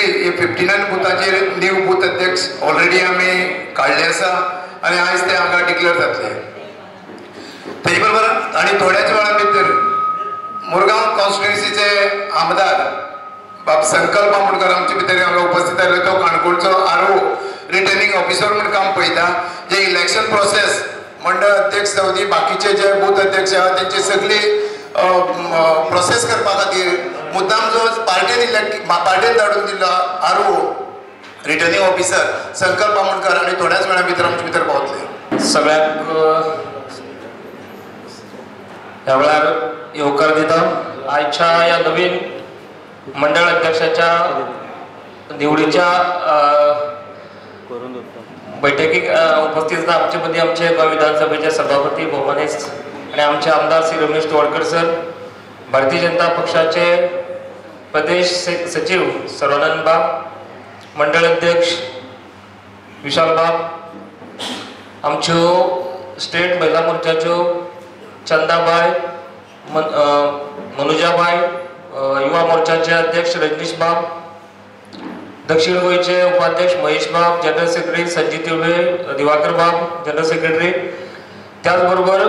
हे 59 बुथाचेर new booth अध्यक्ष already आमी काढले आसा आनी आयज ते हांगा डिक्लेअर जातले. तेजे बरोबर आनी थोड्याच वेळा भितर मुरगांव कॉन्स्टिट्युएन्सीचे आमदार बाब संकल्प बामणकर आमचे भितर हांगा उपस्थित आयलो. तो काणकोणचो आरओ रिटर्निंग ऑफिसर म्हणून काम पळयता. जे इलेक्शन प्रोसेस मंडळ अध्यक्ष जावं दी बाकीचे जे बूथ अध्यक्ष आहात तेंची सगळी प्रोसेस करपा खातीर मुद्दाम जो पार्टीन धाडून दिल्लो आरओ रिटर्निंग ऑफिसर संकल्प बामणकर आनी थोड्याच वेळा भितर आमचे भितर पावतले. सगळ्यांक ह्या वेळार येवकार दिता. आयच्या ह्या नवीन मंडळ अध्यक्षाच्या निवडीच्या बैठकीक उपस्थित आसा आमचे मदीं आमचे गोंय विधानसभेचे सभापती भोवमानेस आणि आमचे आमदार श्री रमेश तोडकर सर, भारतीय जनता पक्षाचे प्रदेश सचिव सर्वानंद बाब, मंडळ अध्यक्ष विशाल बाब, आमच्यो स्टेट महिला मोर्चाच्यो चंदाबाई, मनुजाबाई, युवा मोर्चाचे अध्यक्ष रजनीश बाब, दक्षिण गोयचे उपाध्यक्ष महेश बाब, जनरल सेक्रेटरी संजीत तिवळे, दिवाकर बाब जनरल सेक्रेटरी. त्याचबरोबर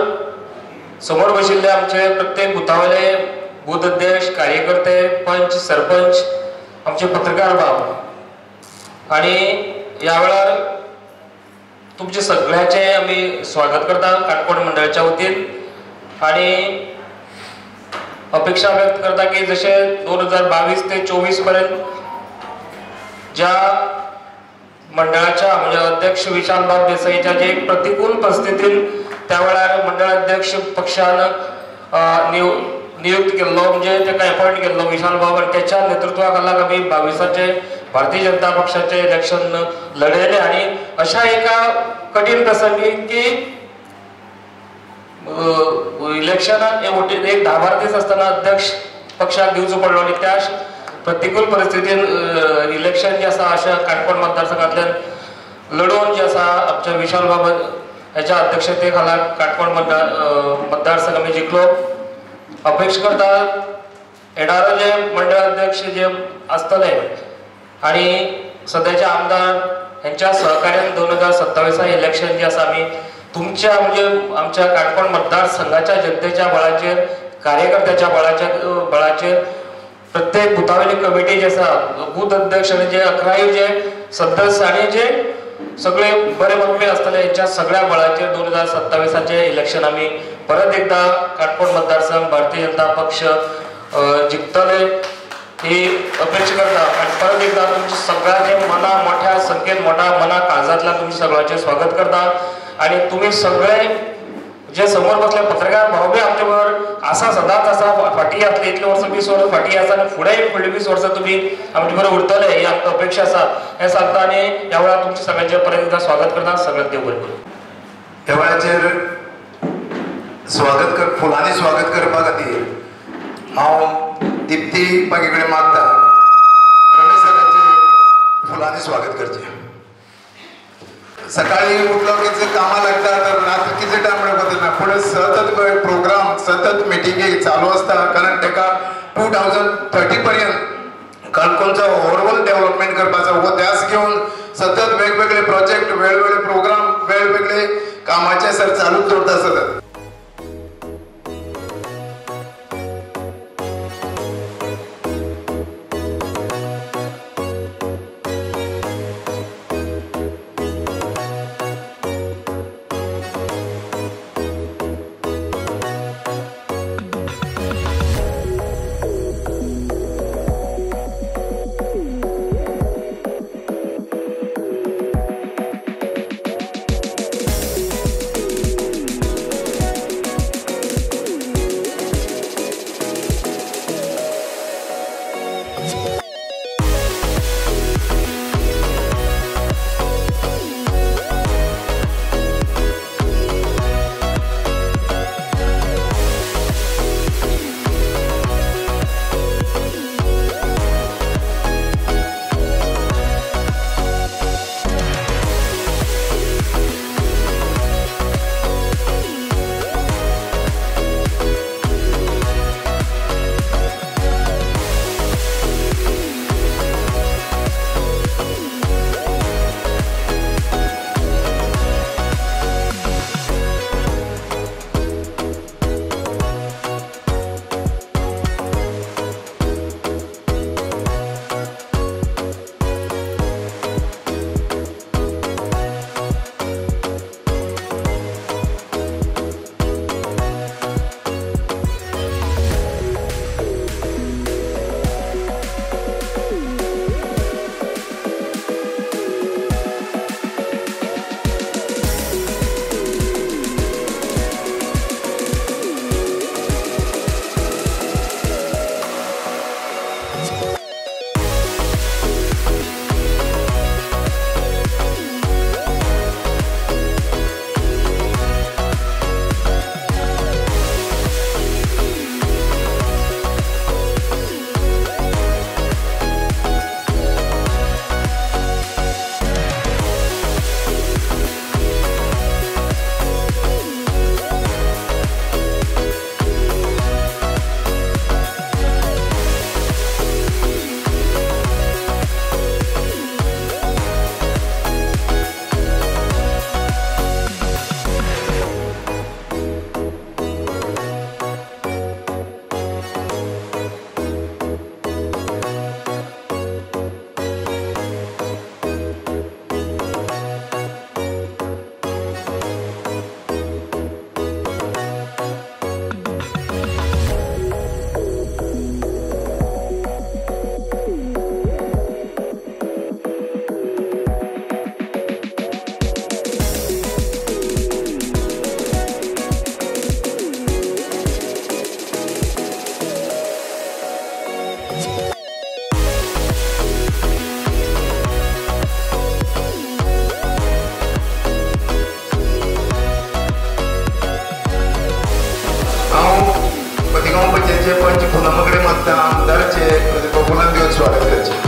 समोर बशिल्ले आमचे प्रत्येक बुथावले बूथ अध्यक्ष, कार्यकर्ते, पंच, सरपंच, आमचे पत्रकार बाब आणि ह्या वेळार तुमचे सगळ्याचे आम्ही स्वागत करता काणकोण मंडळाच्या वतीन आणि अपेक्षा व्यक्त करता की जसे 2022 ते 24 पर्यंत ज्या मंडळाच्या म्हणजे अध्यक्ष विशाल बाब देसाईच्या जे प्रतिकूल परिस्थितीत त्यावेळार मंडळ अध्यक्ष पक्षानं नियुक्त केल्लो म्हणजे ताका अपॉइंट केल्लो विशाल बाब आणि त्याच्या नेतृत्वाखाला आम्ही 22चे भारतीय जनता पक्षाचे इलेक्शन लढयले आणि अशा एका कठीण प्रसंगी की इलेक्शनात एक 10-12 दीस असताना अध्यक्ष पक्षाक दिवचो पडलो आणि त्या प्रतिकूल परिस्थितीत इलेक्शन जे आसा अशा काणकोण मतदारसंघातल्यान लढवून जे आसा आमच्या विशाल बाब ह्याच्या अध्यक्षतेखाला काणकोण मतदारसंघ आमी जिखलो. अपेक्षा करता येणारे जे मंडळ अध्यक्ष जे असतले आणि सध्याचे आमदार यांच्या सहकार्यान 2027 इलेक्शन जे आसा आमी तुमच्या म्हणजे आमच्या काणकोण मतदारसंघाच्या जनतेच्या बळाचेर कार्यकर्त्याच्या बळाचेर प्रत्येक बुथावली कमिटी जी आसा बूथ अध्यक्ष आणि जे 11 जे सदस्य आणि जे सगळे बरे मत्मे असतले यांच्या सगळ्या बळाचेर 2027 इलेक्शन आम्ही परत एकदा काणकोण मतदारसंघ भारतीय जनता पक्ष जिंकतले ही अपेक्षा करता आणि परत एकदा तुमच्या सगळ्याचे मना मोठ्या संख्येन मोठा मना काळजातल्यान तुमचे सगळ्यांचे स्वागत करता आणि तुम्ही सगळे जे समोर बसले पत्रकार भाऊ बी आमच्या बरोबर आसा सदांच आसा फाटी घातली इतले वर्सां 20 वर्सां फाटी आसा आणि फुडें फुडलीं 20 वर्सां तुमी आमच्या बरोबर उरतले ही आमकां अपेक्षा आसा हें सांगता आणि ह्या वेळार तुमचे सगळ्यांचे परत एकदा स्वागत करता. सगळ्यांक देव बरें करूं. ह्या वेळाचेर फुलांनी स्वागत करपा खातीर हांव दिप्ती बागे कडेन मागता रमेश सरांचें फुलांनी स्वागत करचें. सकाळी उठलो की कामां लागता तर रात्री कितले टायम मेळपाक ना पूण सतत प्रोग्राम सतत मिटिंगी चालू आसता कारण ताका 2030 पर्यंत काणकोणचो ओवरऑल डेव्हलपमेंट करपाचो हो ध्यास घेवन सतत वेगवेगळे प्रोजेक्ट वेगवेगळे प्रोग्राम वेगवेगळे कामाचे सर चालूच दवरता सतत. आता आमदाराचे बघून दिवस स्वागत करचे.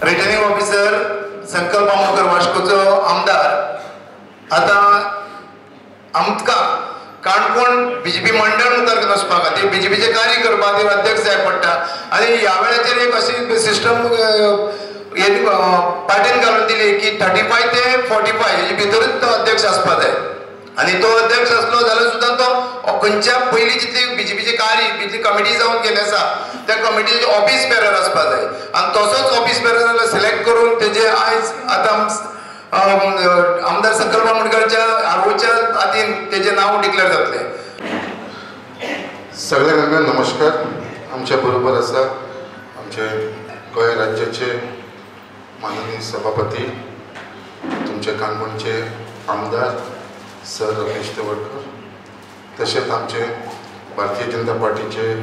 रिटर्निंग ऑफिसर संकल्प आमोणकर वास्कोचो आमदार आता आमकां काणकोण बीजेपी मंडळ मुखार घेवन वचपा खातीर बीजेपीचे कार्य करपा खातीर अध्यक्ष जाय पडटा आनी ह्या वेळाचेर एक अशी सिस्टम पार्टीन घालून दिली की 35 ते 45 हेजे भितरूच तो अध्यक्ष आसपा जाय आनी तो अध्यक्ष असलो जाल्यार सुद्दां तो खंयच्या पयलीं जितली बीजेपीचे कार्य जितली कमिटी जावन गेले आसा त्या कमिटीचे ऑफिस बेरर आसपा जाय आनी तसोच ऑफिस बेरर सिलेक्ट करून तेजे आयज आतां आमदार संकल्प आमोणकरच्या आरोच्या हातीन तेजे नांव डिक्लेअर जातलें. सगळ्यांना नमस्कार. आमच्या बरोबर आसा आमचे गोंय राज्याचे माननीय सभापती तुमचे काणकोणचे आमदार सर रमेश तवडकर तशेंच आमचे भारतीय जनता पार्टीचे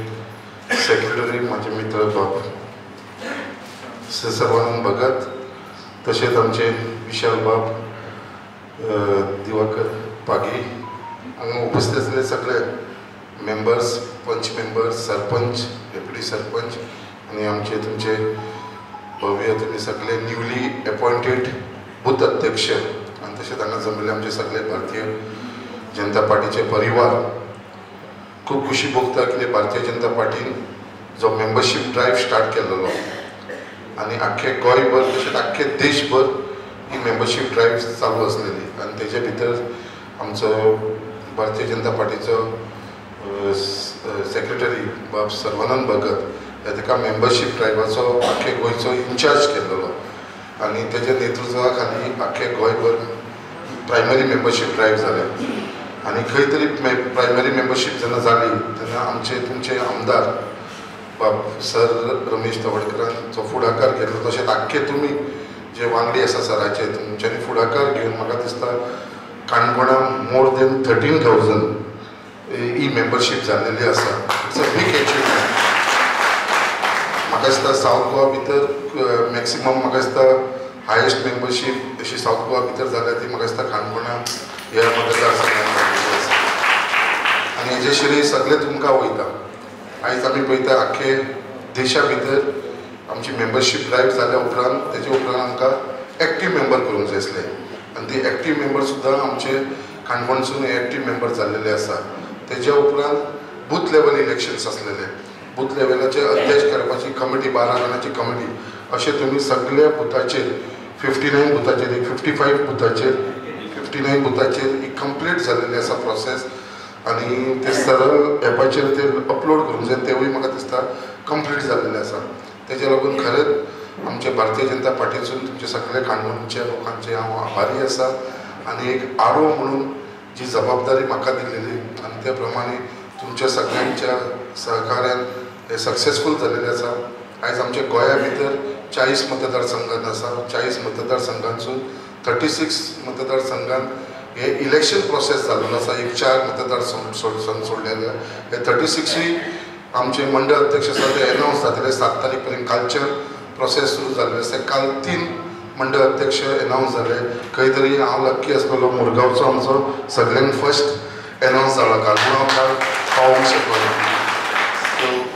सेक्रेटरी माझे मित्र बाब सर्वानंद भगत तशेंच आमचे विशाल बाब दिवाकर पागी हांगा उपस्थित आसले सगळे मेंबर्स पंच मेंबर्स सरपंच डेप्युटी सरपंच आनी आमचे तुमचे भव्य तुमी सगळे न्यूली अपॉइंटेड बूथ अध्यक्ष आनी तशेंच हांगा जमिल्ले आमचे सगळे भारतीय जनता पार्टीचे परिवार. खूब खुशी भोगता की भारतीय जनता पार्टीन जो मेंबरशीप ड्रायव्ह स्टार्ट केल्लो आनी आख्खे गोंयभर तशेंच आख्खे देशभर ही मेंबरशीप ड्रायव्ह चालू आसलेली आनी तेजे भितर आमचो भारतीय जनता पार्टीचो सेक्रेटरी बाब सर्वानंद भगत ताका मेंबरशीप ड्रायव्हाचो आख्खे गोंयचो इन्चार्ज केल्लो आनी तेजे नेतृत्वा खाली आख्खे गोंयभर प्रायमरी मेंबरशीप ड्रायव्ह जाले आनी खंय तरी प्रायमरी मेंबरशीप जेन्ना जाली तेन्ना आमचे तुमचे आमदार बाब सर रमेश तवडकरांचो फुडाकार घेतलो तशेंच आख्खे तुमी जे वांगडी आसा सराचे तुमच्यांनी फुडाकार घेवन म्हाका दिसता काणकोणा मोर देन 13,000 ही मेंबरशीप जाल्लेली आसा. It's a big achievement. म्हाका दिसता सावथ गोवा भितर मॅक्सिमम म्हाका दिसता हायेस्ट मेंबरशीप अशी सावथ गोवा भितर जाल्या ती म्हाका दिसता काणकोणा ह्या मतदारसंघात जाल्लेली आसा आनी हेजे श्रेय सगळे तुमकां वयता. आयज आमी पळयता आख्खे देशा भितर आमची मेंबरशीप ड्रायव्ह जाल्या उपरांत तेजे उपरांत आमकां एक्टीव मेंबर करूंक जाय आसले आनी ते एक्टीव मेंबर सुद्दां आमचे काणकोणसून एक्टीव मेंबर जाल्लेले आसा. तेज्या उपरांत बूथ लेवल इलेक्शन्स आसलेले. बूथ लेवलाचे अध्यक्ष करपाची कमिटी 12 जाणांची कमिटी अशें तुमी सगळ्या बुथाचेर 59 बुथाचेर 55 बुथाचेर 59 बुथाचेर ही कंप्लीट जाल्लेली आसा प्रोसेस आनी ते सरळ एपाचेर ते अपलोड करूंक जाय तेवूय म्हाका दिसता कंप्लीट जाल्लेले आसा. तेजे लागून खरेंच आमचे भारतीय जनता पार्टीसून तुमचे सगळे काणकोणच्या लोकांचे हांव आभारी आसा आनी एक आरो म्हणून जी जबाबदारी म्हाका दिलेली आनी त्या प्रमाणे तुमच्या सगळ्यांच्या सहकार्यान हे सक्सेसफूल जाल्लेले आसा. आयज आमच्या गोंया भितर 40 मतदारसंघात आसा. 40 मतदारसंघांसून 36 मतदारसंघांत हे इलेक्शन प्रोसेस जाल्लो आसा. एक 4 मतदारसंघ सोडलेले हे 36 आमचे मंडळ अध्यक्ष आसा ते अनाउन्स जातले 7 तारीख पर्यंत कालचे प्रोसेस सुरू जाल्ले आसा. काल 3 मंडळ अध्यक्ष अनाउन्स जाले. खंय तरी हांव लक्की आसलेलो, मुरगांवचो आमचो सगळ्यांत फर्स्ट अनाउन्स जाला काल, पूण हांव काल पावूंक शकलो.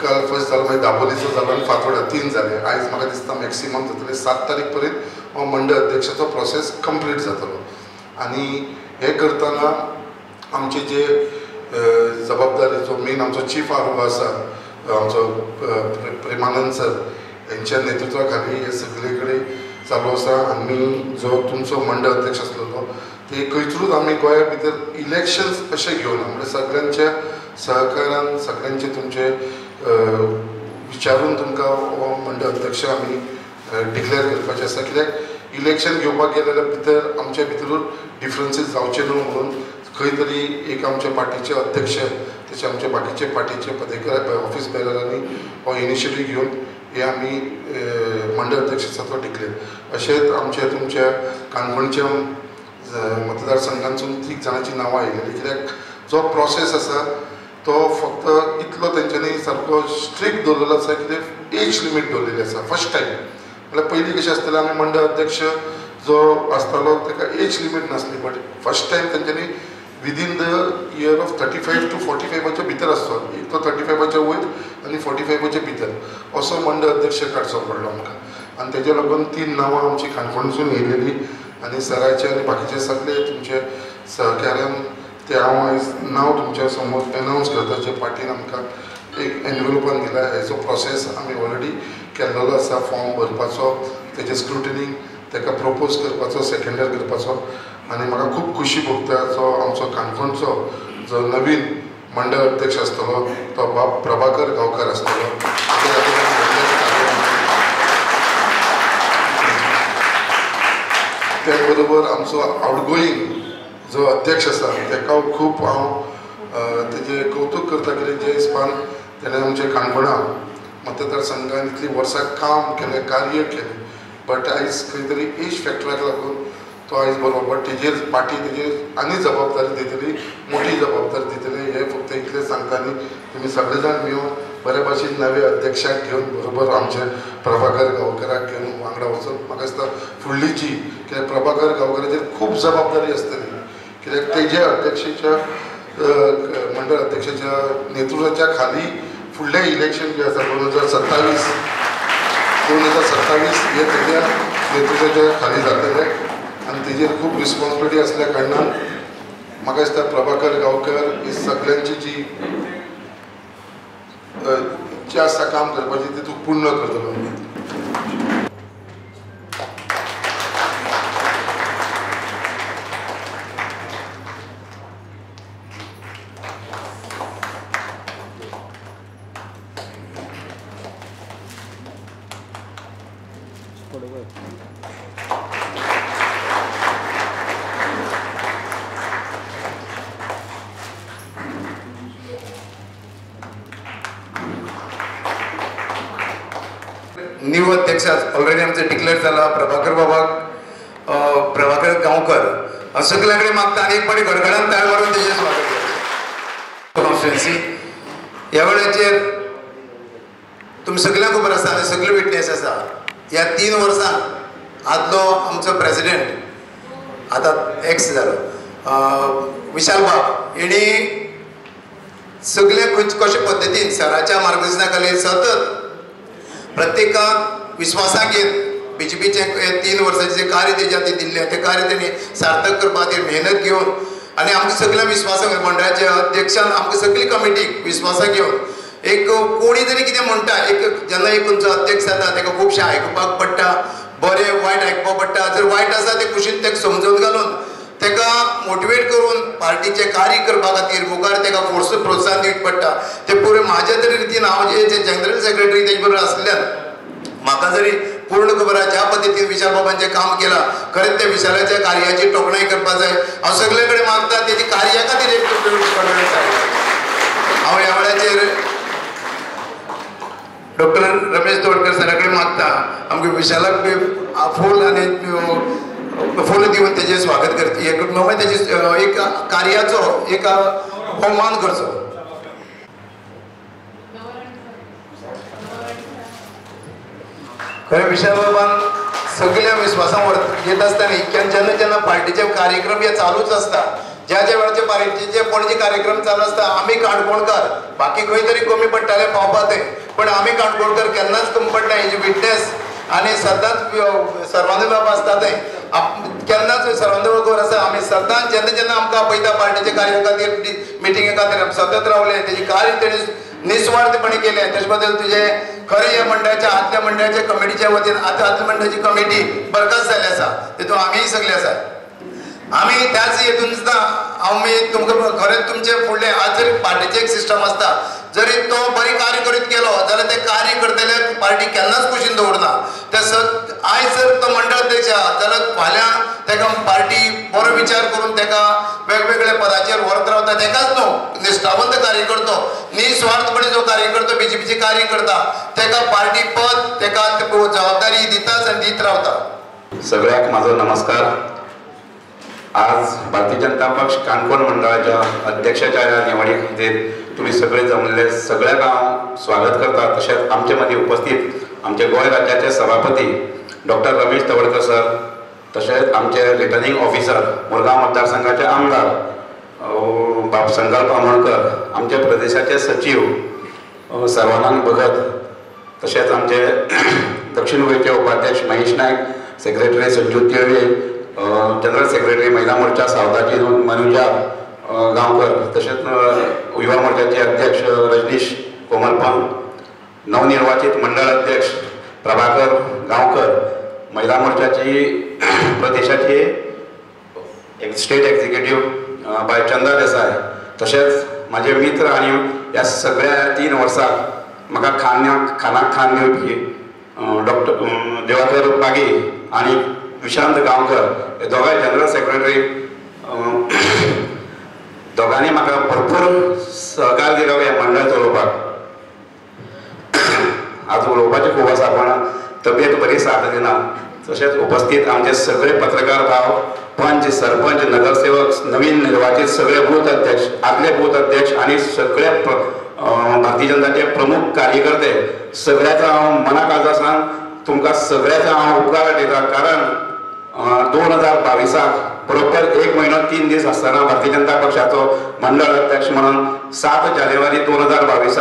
काल फर्स्ट जालो, मागीर दाबोलीचो जालो आनी फातोर्डा 3 जाले. आयज म्हाका दिसता मॅक्सिमम जातले 7 तारीख पर्यंत हो मंडळ अध्यक्षाचो प्रोसेस कंप्लीट जातलो. आनी हे करतना आमचे जे जबाबदारी जो मेन आमचो चीफ आरोग्य आसा आमचो प्रेमानंद सर यांच्या नेतृत्वा खाली हे सगळे कडेन चालू आसा. आमी जो तुमचो मंडळ अध्यक्ष आसलेलो ते खंयचरूच आमी गोंया भितर इलेक्शन्स अशें घेवना, म्हणजे सगळ्यांच्या सहकारान सगळ्यांचे तुमचे विचारून तुमकां हो मंडळ अध्यक्ष आमी डिक्लेअर करपाचें आसा. कित्याक इलेक्शन घेवपाक गेले जाल्यार भितर आमच्या भितरूच डिफरन्सीस जावचे न्हू म्हणून खंय तरी एक आमच्या पार्टीचे अध्यक्ष तशें आमचे बाकीचे पार्टीचे पदाधिकारी ऑफिस बेररांनी हो इनिशिएटीव घेवन हे आमी मंडळ अध्यक्ष आसा तो डिक्लेअर. अशेंच आमचे तुमच्या काणकोणच्या मतदारसंघांतसून 3 जाणांची नांवां आयिल्लीं. कित्याक जो प्रोसेस आसा तो फक्त इतलो तेंच्यांनी सारको स्ट्रिक्ट दवरलेलो आसा की एज लिमीट दवरलेली आसा. फर्स्ट टायम म्हळ्यार पयलीं कशें आसतालें आमी मंडळ अध्यक्ष जो आसतालो ताका एज लिमीट नासली, बट फर्स्ट टायम तेंच्यांनी within the year of 35 to 45च्या भितर आसचो. एक तो 35च्या वयर आनी 45च्या भितर असो मंडळ अध्यक्ष काडचो पडलो आमकां. आनी तेज्या लागून 3 नांवां आमची काणकोणसून येयलेलीं आनी सराचे आनी बाकीचे सगळे तुमचे सहकार्यान ते हांव आयज नांव तुमच्या समोर अनाउन्स करता जे पार्टीन आमकां एक एनवेलोपान दिला. हेजो प्रोसेस आमी ऑलरेडी केल्लो आसा. फॉर्म भरपाचो, तेजे स्क्रुटिनींग, ताका प्रपोज करपाचो, सेकंडर करपाचो. आनी म्हाका खूब खुशी भोगता जो आमचो काणकोणचो जो नवीन मंडळ अध्यक्ष आसतलो तो बाब प्रभाकर गांवकर आसतलो. त्या बरोबर आमचो आवटगोईंग जो अध्यक्ष आसा ताका खूब हांव तेजे कौतुक करता. कित्याक जे हिसपान तेणें आमच्या काणकोणा मतदारसंघान इतलीं वर्सां काम केलें, कार्य केलें, बट आयज खंय तरी एज फॅक्टराक लागून तो आयज बरोबर तेजेर पार्टी तेजेर आनी जबाबदारी दितली, मोठी जबाबदारी दितली. हे फक्त इतलें सांगता आनी तुमी सगळे जाण मेळून बरे भाशेन नवे अध्यक्षाक घेवन बरोबर आमचे प्रभाकर गांवकराक घेवन वांगडा वचून म्हाका दिसता फुडली जी कित्याक प्रभाकर गांवकराचेर खूब जबाबदारी आसतली. कित्याक तेजे अध्यक्षाच्या मंडळ अध्यक्षाच्या नेतृत्वाच्या खाली फुडलें इलेक्शन जें आसा 2027 हे तेज्या नेतृत्वाच्या खाली जातलें आनी तेजेर खूब रिस्पॉन्सिबिलिटी आसल्या कारणान म्हाका दिसता प्रभाकर गांवकर ही सगळ्यांची जी आसा काम करपाची ती तूं पूर्ण करतलो. न्यू अध्यक्ष ऑलरेडी आमचं डिक्लेअर झाला प्रभाकर गांवकर सगळ्याकडे मागता आणि एक पाटी गडगडान तयार करून त्याचे स्वागत करता. कॉन्फरन्सी ह्या वेळाचेर तुमी सगळ्यांक खबर आसा आनी सगळे विटनेस आसा. ह्या 3 वर्सां आदलो आमचो प्रेसिडेंट आतां एक्स जालो विशाल बाब हेणी सगळे कशे पद्दतीन सराच्या मार्गदर्शना खाली सतत प्रत्येकाक विश्वासाक घेवन BJPचे 3 वर्सांचे जे कार्य तेजे हातीन दिल्लें ते कार्य तेणी सार्थक करपा खातीर मेहनत घेवन आनी आमकां सगळ्यांक विश्वासाक मंडळाच्या अध्यक्षान आमकां सगळी कमिटीक विश्वासाक घेवन एक कोणी तरी कितें म्हणटा एक जेन्ना एक खंयचो अध्यक्ष जाता ताका खुबशें आयकुपाक पडटा, बरें वायट आयकुपाक पडटा. जर वायट आसा ते कुशीन ताका समजून घालून ताका मोटिवेट करून पार्टीचें कार्य करपा खातीर मुखार ताका प्रोत्साहन दिवचें पडटा. ते पुरे म्हाज्या तरी रितीन हांव जे जनरल सेक्रेटरी तेजे बरोबर आसल्यान म्हाका जरी पूर्ण खबर आहा ज्या पद्दतीन विशाल बाबांचें काम केलां खरेंच त्या विशालाच्या कार्याची तोखणाय करपा जाय. हांव सगळे कडेन मागता तेजी कार्या खातीर एक हांव ह्या वेळाचेर डॉक्टर रमेश तोडकर सरा कडेन मागता आमगे विशालाक बी फूल आनी फूल दिवन तेजें स्वागत करची तेजे एक कार्याचो एक भोवमान करचो. खरें विशाल बाबान सगळ्या विश्वासान येत आसतना जेन्ना जेन्ना पार्टीचे कार्यक्रम हे चालूच असता, ज्या ज्या वेळाचे पार्टीचे पणजे कार्यक्रम चालू असता, आमी काणकोणकार बाकी खंय तरी कमी पडटाले पावपा ते, पण आमी काणकोणकार केन्नाच कमी पडना हेजी विटनेस. आनी सदांच सर्वानंद बाबा आसता ते केन्नाच सर्वानंद बाबा आसा. आमी सदांच जेन्ना जेन्ना आमकां आपयता पार्टीचे कार्य खातीर मिटिंगे खातीर सतत रावले. तेजी कार्य तेणी निस्वार्थपणे केले. तेजे बद्दल तुजे खरें ह्या मंडळाच्या आदल्या मंडळाच्या कमिटीच्या वतीन आदल्या मंडळाची कमिटी बरखास्त जाल्ली आसा, तितून आमीय सगळे आसा. आमी त्याच हेतून सुद्दां आमी तुमकां खरेंच तुमचे फुडले आज जरी पार्टीचे एक सिस्टम आसता, जरी तो बरी कार्य करीत गेलो जाल्यार ते कार्य करतले पार्टी केन्नाच कुशीन दवरना. ते आयज जर तो मंडळ अध्यक्ष आहा जाल्यार फाल्यां ताका पार्टी बरो विचार करून ताका वेगवेगळ्या पदाचेर व्हरत रावता. ताकाच न्हू निश्ठावंत कार्यकर्तो निस्वार्थपणे जो कार्यकर्तो बीजेपीचे कार्य करता ताका पार्टी पद ताका जबाबदारी दिताच आनी दीत रावता. सगळ्याक माझो नमस्कार. आज भारतीय जनता पक्ष काणकोण मंडळाच्या अध्यक्षाच्या निवडी खातीर तुम्ही सगळे जमले सगळ्याक हांव स्वागत करता. तशेंच आमचे मदीं उपस्थित आमचे गोंय राज्याचे सभापती डॉक्टर रमेश तवडकर सर, तशेंच आमचे रिटर्निंग ऑफिसर मुरगांव मतदारसंघाचे आमदार संकल्प आमोणकर, आमचे प्रदेशाचे सचिव सर्वानंद भगत, तशेंच आमचे दक्षिण गोंयचे उपाध्यक्ष Mahesh Naik, secretary Sanju Tilve, general secretary महिला मोर्चा सावदाची मनुजा गांवकर, तसेच युवा मोर्चाचे अध्यक्ष रजनीश कोमलपंत, नवनिर्वाचित मंडळ अध्यक्ष प्रभाकर गांवकर, महिला मोर्चाची प्रदेशाची स्टेट एक्झिक्युटिव्ह बाय चंदा देसाय, तसेच माझे मित्र आणि या सगळ्या 3 वर्सांत म्हाका खानाक खान दिवपी डॉक्टर देवाकर पागी आणि विशांत गांवकर हे दोगांय जनरल सेक्रेटरी दोगांनी म्हाका भरपूर सहकार दिलो हे मंडळ चलोवपाक. आज उलोवपाचें खूब आसा पण तब्येत बरी साथ दिना. तशेंच उपस्थित आमचे सगळे पत्रकार भाव, पंच, सरपंच, नगरसेवक, नवीन निर्वाचित सगळे बूथ अध्यक्ष, आदले बूथ अध्यक्ष आणि सगळे भारतीय जनताचे प्रमुख कार्यकर्ते, सगळ्याचा हांव मना काळजासान तुमकां सगळ्याचा हांव उपकार दिता. कारण 2022 बरोबर 1 महिनो 3 दीस आसतना भारतीय जनता पक्षाचो मंडळ अध्यक्ष म्हणून 7 जानेवारी 2022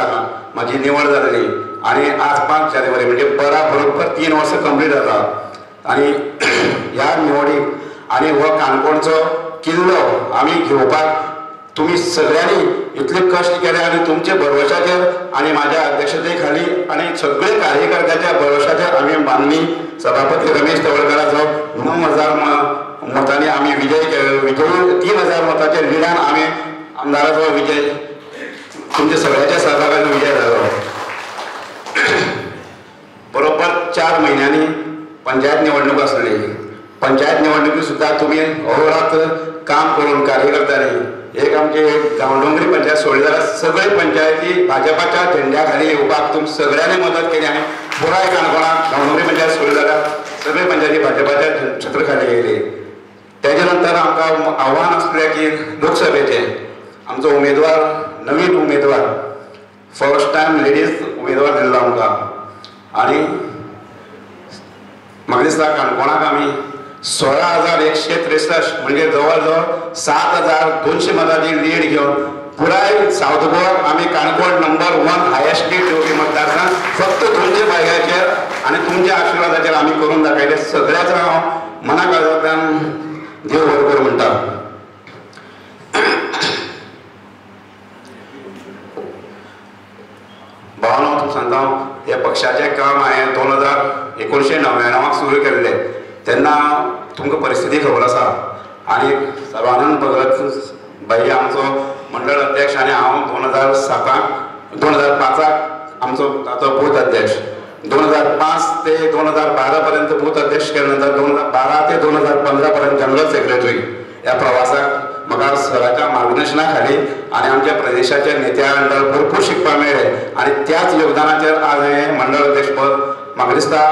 माझी निवड जाल्ली आणि आज 5 जानेवारी म्हणजे बरोबर 3 वर्स कंप्लीट जाता. आणि ह्या निवडीक आणि हो काणकोणचो किल्लो आमी घेवपाक तुम्ही सगळ्यांनी इतले कष्ट केले आणि तुमचे भरवशाचेर आणि माझ्या अध्यक्षते खाली आणि सगळे कार्यकर्त्याच्या भरवशाचेर आम्ही माननी सभापती रमेश तवडकराचो 9,000 मतांनी आम्ही विजय 3,000 मताच्या लिडान आम्ही आमदाराचो विजय तुमच्या सगळ्याच्या सहभागाने विजय झालो. बरोबर 4 महिन्यांनी पंचायत निवडणूक असली. पंचायत निवडणुकीत सुद्धा तुम्ही अहोरात्र काम करून कार्यकर्त्यांनी एक आमचे गांवडोंगरी पंचायत सोडली जाल्यार सगळे पंचायती भाजपाच्या झेंड्या खाली येवपाक तुमी सगळ्यांनी मदत केली आणि पुराय काणकोणाक गांवडोंगरी पंचायत सोडली जाल्यार सगळे पंचायती भाजपाच्या छत्र खाली येयली. तेजे नंतर आमकां आव्हान आसलें की लोकसभेचे आमचो उमेदवार नवीन उमेदवार फर्स्ट टायम लेडीज उमेदवार दिल्लो आमकां आणि म्हाका दिसता काणकोणाक आमी 16,163 म्हणजे जवळ जवळ 7,200 मतांची लीड घेऊन पुराय साऊथ गोवाक आम्ही काणकोण नंबर 1 हायेस्ट लीड घेवपी मतदारसंघ फक्त तुमच्या पायऱ्याचेर आणि तुमच्या आशिर्वादाचेर आम्ही करून दाखयले. सगळ्याचो हांव मना काळजांतल्यान देव बरो कर म्हणटा. भावना हांव सांगता हे पक्षाचें काम हांवें 1999 सुरू केल्लें तेन्ना तुमकां परिस्थिती खबर आसा आणि सर्वानंद भगत भाई आमचो मंडळ अध्यक्ष आणि हांव 2005 आमचो ताचो बूथ अध्यक्ष 2005 ते 2012 पर्यंत बूथ अध्यक्ष केल्यानंतर 2012 ते 2015 पर्यंत जनरल सेक्रेटरी या प्रवासाक म्हाका सराच्या मार्गदर्शना खाली आणि आमच्या प्रदेशाच्या नेत्या वांगडा भरपूर शिकपाक मेळ्ळें आणि त्याच योगदानाचेर आज हें मंडळ अध्यक्ष पद म्हाका दिसता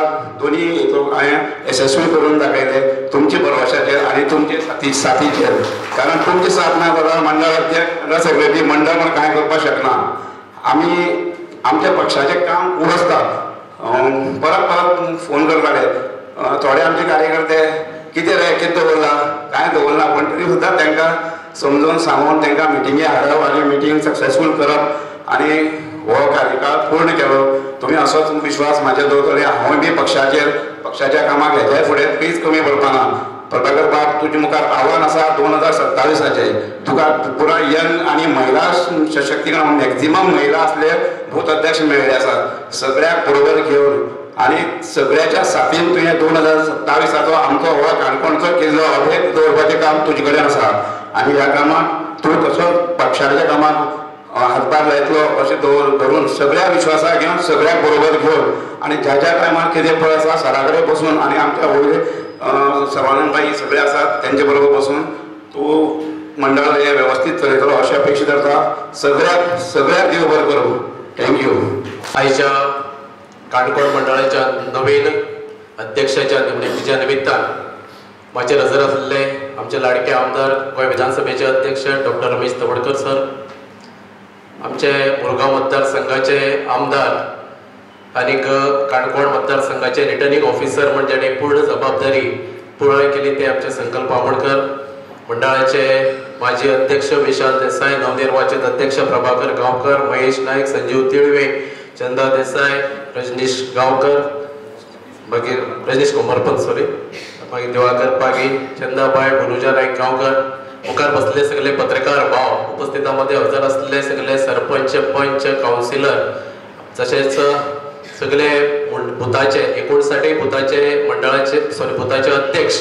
दोन्ही हांवें यशस्वी करून दाखयले तुमचे भरवशाचेर आणि तुमचे साथीचेर. कारण तुमची साथ ना जाल्यार मंडळ अध्यक्ष सेक्रेटरी मंडळ म्हण कांय करपाक शकना. आमी आमच्या पक्षाचें काम खूब आसता परत परत फोन करताले. थोडे आमचे कार्यकर्ते कितें रे कितें दवरला कांय दवरना पण तरी सुद्दां तांकां समजून सांगून तांकां मिटिंगे हाडप आनी मिटींग सक्सेसफूल करप आनी हो कार्यकाळ पूर्ण केलो. तुमी असोच विश्वास म्हाजेर दवरतले. हांवूय बी पक्षाच्या कामाक हेज्याय फुडें प्लीज कमी पडपाना. प्रभाकर बाब तुजे मुखार आव्हान आसा 2027 तुका पुरा यंग आनी महिला सशक्तीकरण मॅक्झिमम महिला असले बूथ अध्यक्ष मेळ्ळे आसात. सगळ्याक बरोबर घेवन आनी सगळ्याच्या साथीन तुवें 2027 आमचो हो काणकोणचो किल्लो अभेद दवरपाचें काम तुजे कडेन आसा आनी ह्या कामाक तूं तसो पक्षाच्या कामाक हातभार लायतलो अशें धरून सगळ्या विश्वासाक घेवन सगळ्याक बरोबर घेवन आनी ज्या ज्या टायमार कितें पळय आसा सरा कडेन बसून आनी आमच्या वयले सर्वानंदबाई सगळे आसात तेंचे बरोबर बसून तूं मंडळ हे वेवस्थीत चलयतलो अशें अपेक्षीत करता. सगळ्याक देव बरें करूं. थँक्यू. आयच्या काणकोण मंडळाच्या नवीन अध्यक्षाच्या निवडणुकीच्या निमित्तान माझे नजर आसले आमचे लाडके आमदार गोंय विधानसभेचे अध्यक्ष डॉक्टर रमेश तवडकर सर, आमचे मुरगांव मतदारसंघाचे आमदार आणि काणकोण मतदारसंघाचे रिटर्निंग ऑफिसर म्हणजे जेणे पूर्ण जबाबदारी पुराय केली ते आमचे संकल्प आमोणकर, मंडळाचे माजी अध्यक्ष विशाल देसाई, नवनिर्वाचित अध्यक्ष प्रभाकर गांवकर, महेश नाईक, संजीव तिळवे, चंदा देसाई, रजनीश गांवकर, मागीर रजनीश कोमरपंत सॉरी, मागीर दिवाकर पागी, चंदाबाई, मनुजा नाईक गांवकर, मुखार बसले सगळे पत्रकार भाव, उपस्थितांमध्ये हजर असलेले सगळे सरपंच, पंच, काउन्सिलर, तसेच सगळे बुथाचे 59 बुथाचे मंडळाचे बुथाचे अध्यक्ष,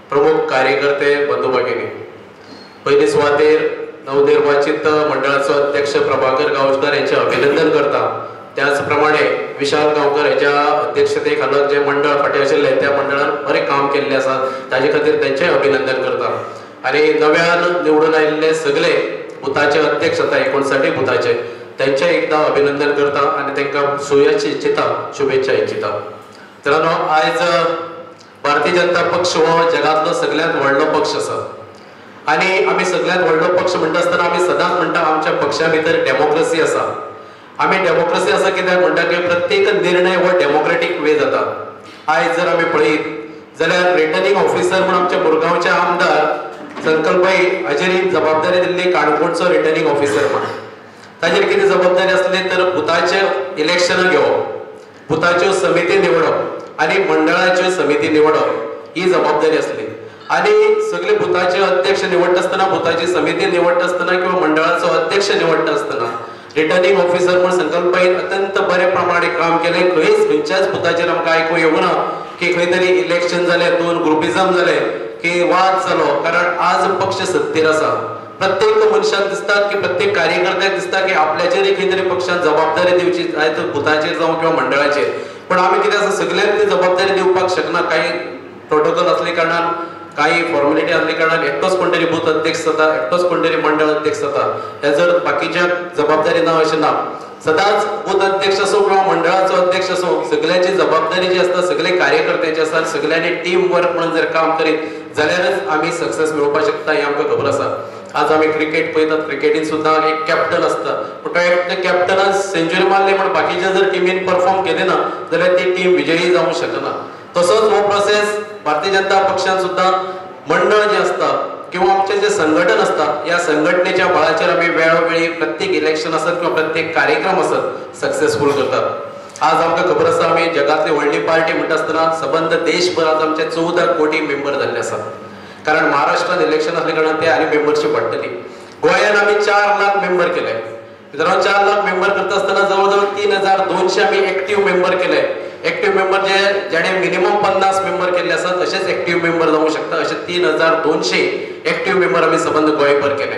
प्रमुख कार्यकर्ते, बंधू भगिनी, पहिली सुवातेर नवनिर्वाचित मंडळाचो अध्यक्ष प्रभाकर गांवकर यांचे अभिनंदन करता. त्याचप्रमाणे विशाल गांवकर यांच्या अध्यक्षतेक हालत जे मंडळ फाटी आशिल्ले त्या मंडळान बरें काम केल्ले आसा ताजे खातीर त्यांचे अभिनंदन करता. आणि नव्यान निवडून आयिल्ले सगळे बुथाचे अध्यक्ष आता 59 बुथाचे त्यांचे एकदा अभिनंदन करता आणि तांकां सुयश इच्छिता, शुभेच्छा इच्छिता. मित्रांनो, आयज भारतीय जनता पक्ष हो जगातलो सगळ्यात व्हडलो पक्ष आसा आणि आम्ही सगळ्यात व्हडलो पक्ष म्हणटा आसतना आम्ही सदांच म्हणटा आमच्या पक्षा भितर डेमोक्रेसी आसा. आम्ही डेमोक्रेसी आसा कित्याक म्हणटा की प्रत्येक निर्णय हो डेमोक्रेटीक वे जाता. आयज जर आम्ही पळयत जाल्यार रिटर्निंग ऑफिसर म्हणून आमच्या मुरगांवचे आमदार संकल्पबाई हाजेर ही जबाबदारी दिल्ली काणकोणचो रिटर्निंग ऑफिसर म्हणून. ताजेर कितें जबाबदारी आसली तर बुथाचे इलेक्शन घेवप, बुथाच्यो समिती निवडप आणि मंडळाच्यो समिती निवडप ही जबाबदारी आसली. आणि सगळे बुथाचे अध्यक्ष निवडटा आसतना, बुथाची समिती निवडटा आसतना किंवा मंडळाचो अध्यक्ष निवडटा आसतना रिटर्निंग ऑफिसर म्हणून संकल्पबाईन अत्यंत बरे प्रमाणे काम केले. खंयच्याच बुथाचेर आमकां आयकूं येवना की खंय तरी इलेक्शन जाले, 2 ग्रुपिझम जाले की वाद जालो. कारण आज पक्ष सत्तेर आसा. प्रत्येक मनशाक दिसता की प्रत्येक कार्यकर्त्याक दिसता की आपल्याचेर खंय तरी पक्षान जबाबदारी दिवची, जाय तर बुथाचेर जावं किंवा मंडळाचेर. पण आमी कितें आसा सगळ्यांक ती जबाबदारी दिवपाक शकना. काही प्रोटोकॉल असले कारणान, काही फॉर्मेलिटी असले कारणान एकटोच कोण तरी बूथ अध्यक्ष जाता, एकटोच कोण तरी मंडळ अध्यक्ष जाता. हे जर बाकीच्या जबाबदारी ना अशें ना. सदांच बूथ अध्यक्ष असो किंवा मंडळाचो अध्यक्ष असो सगळ्याची जबाबदारी जी आसता सगळे कार्यकर्त्याची आसता. सगळ्यांनी टीम वर्क म्हणून जर काम करीत जाल्यारच आमी सक्सेस मेळोवपाक शकता हे आमकां खबर आसा. आज आमी क्रिकेट पळयतात, क्रिकेटीन सुद्दां एक कॅप्टन आसता, पूण तो एक कॅप्टनान सेंच्युरी मारली म्हणून बाकीच्या जर टिमीन परफॉर्म केले ना जाल्यार ती टीम विजयी जावंक शकना. तसोच हो प्रोसेस भारतीय जनता पक्षान सुद्दां मंडळ जे आसता किंवा आमचे जे संघटन असतात या संघटनेच्या बळाचेर आमी वेळोवेळी प्रत्येक इलेक्शन असत किंवा प्रत्येक कार्यक्रम असत सक्सेसफुल करतात. आज आमकां खबर आसा आमी जगातली व्हडली पार्टी म्हणटा आसतना सबंद देशभरात आमचे 14 कोटी मेंबर जाल्ले आसात. कारण महाराष्ट्रात इलेक्शन असल्या कारणान ते आनी मेंबरशीप वाडटली. गोंयान आमी 4 लाख मेंबर केले. मित्रांनो, 4 लाख मेंबर करता आसतना जवळजवळ 3200 आमी एक्टिव्ह मेंबर केले. एक्टिव्ह मेंबर जेणे मिनिमम 50 मेंबर केल्ले आसात तसेच एक्टिव्ह मेंबर जावंक शकता असे 3200 एक्टिव्ह मेंबर आमी सबंद गोंयभर केले.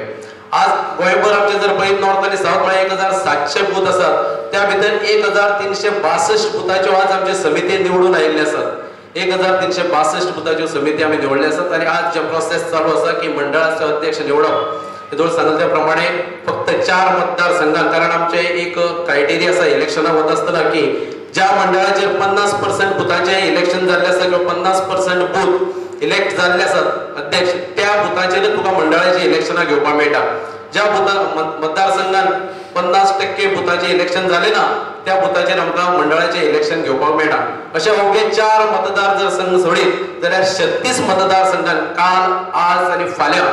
आज गोंयभर आमचे जर पळयत नॉर्थ आनी साऊथ म्हळ्यार 1700 बूथ आसात. त्या भितर 1362 बुथाच्यो आज आमचे समिती निवडून आयिल्ले आसात. 1362 बुथाच्यो समिती आमी निवडले आसात. आणि आज जे प्रोसेस चालू आसा की मंडळाचो अध्यक्ष निवडप तेदोळ सांगले त्या प्रमाणे फक्त 4 मतदारसंघात, कारण आमचे एक क्रायटेरिया आसा इलेक्शनाक वता आसतना की ज्या मंडळाचेर 50% बुथाचे इलेक्शन जाल्ले आसा किंवा 50% बूथ इलेक्ट जाल्ले आसात अध्यक्ष त्या बुथाचेर तुका मंडळाची इलेक्शनां घेवपाक मेळटा. ज्या मतदारसंघात 50% बुथाचे इलेक्शन झाले ना त्या बुथाचेर आमकां मंडळाचे इलेक्शन घेवपाक मेळटा. अशे अवघे 4 मतदार जर संघ सोडीत जाल्यार 36 मतदारसंघात काल आज आणि फाल्यां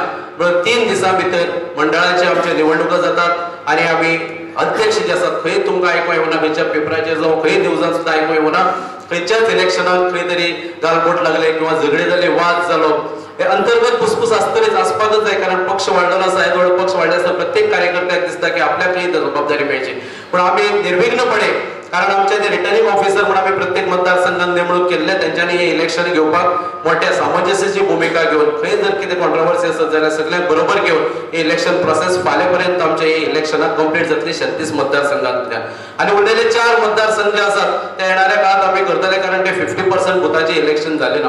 3 दिसां भितर मंडळाचे आमचे निवडणुका जातात आणि आमी अध्यक्ष जे आसात खंय तुमकां आयकूं येवना, खंयच्या पेपराचेर जावं खंय न्यूजान सुद्दां आयकूं येवना, खंयच्याच इलेक्शनाक खंय तरी गालबोट लागले किंवा झगडे जाले, वाद जालो, हे अंतर्गत फुसफुस आसतलीच, आसपाकच जाय. कारण पक्ष वाडलेलो आसा, येदोळ पक्ष वाडले आसा, प्रत्येक कार्यकर्त्याक दिसता की आपल्याकय जबाबदारी मेळची. पण आमी निर्विघ्नपणे, कारण आमचे जे रिटर्निंग ऑफिसर म्हणून आमी प्रत्येक मतदारसंघात नेमणूक केल्ले, तेंच्यांनी हे इलेक्शन घेवपाक मोठ्या सामंजस्याची भूमिका घेवन खंय जर कितें कॉन्ट्रोवर्सी आसत जाल्यार सगळ्यांक बरोबर घेवन हे इलेक्शन प्रोसेस फाल्यां पर्यंत आमचे हे इलेक्शनाक कंप्लीट जातली 36 मतदारसंघांतल्यान. आणि उरलेले 4 मतदारसंघ जे आसात ते येणाऱ्या काळात आमी करतले, कारण ते 50% बुथाचे इलेक्शन जाले ना.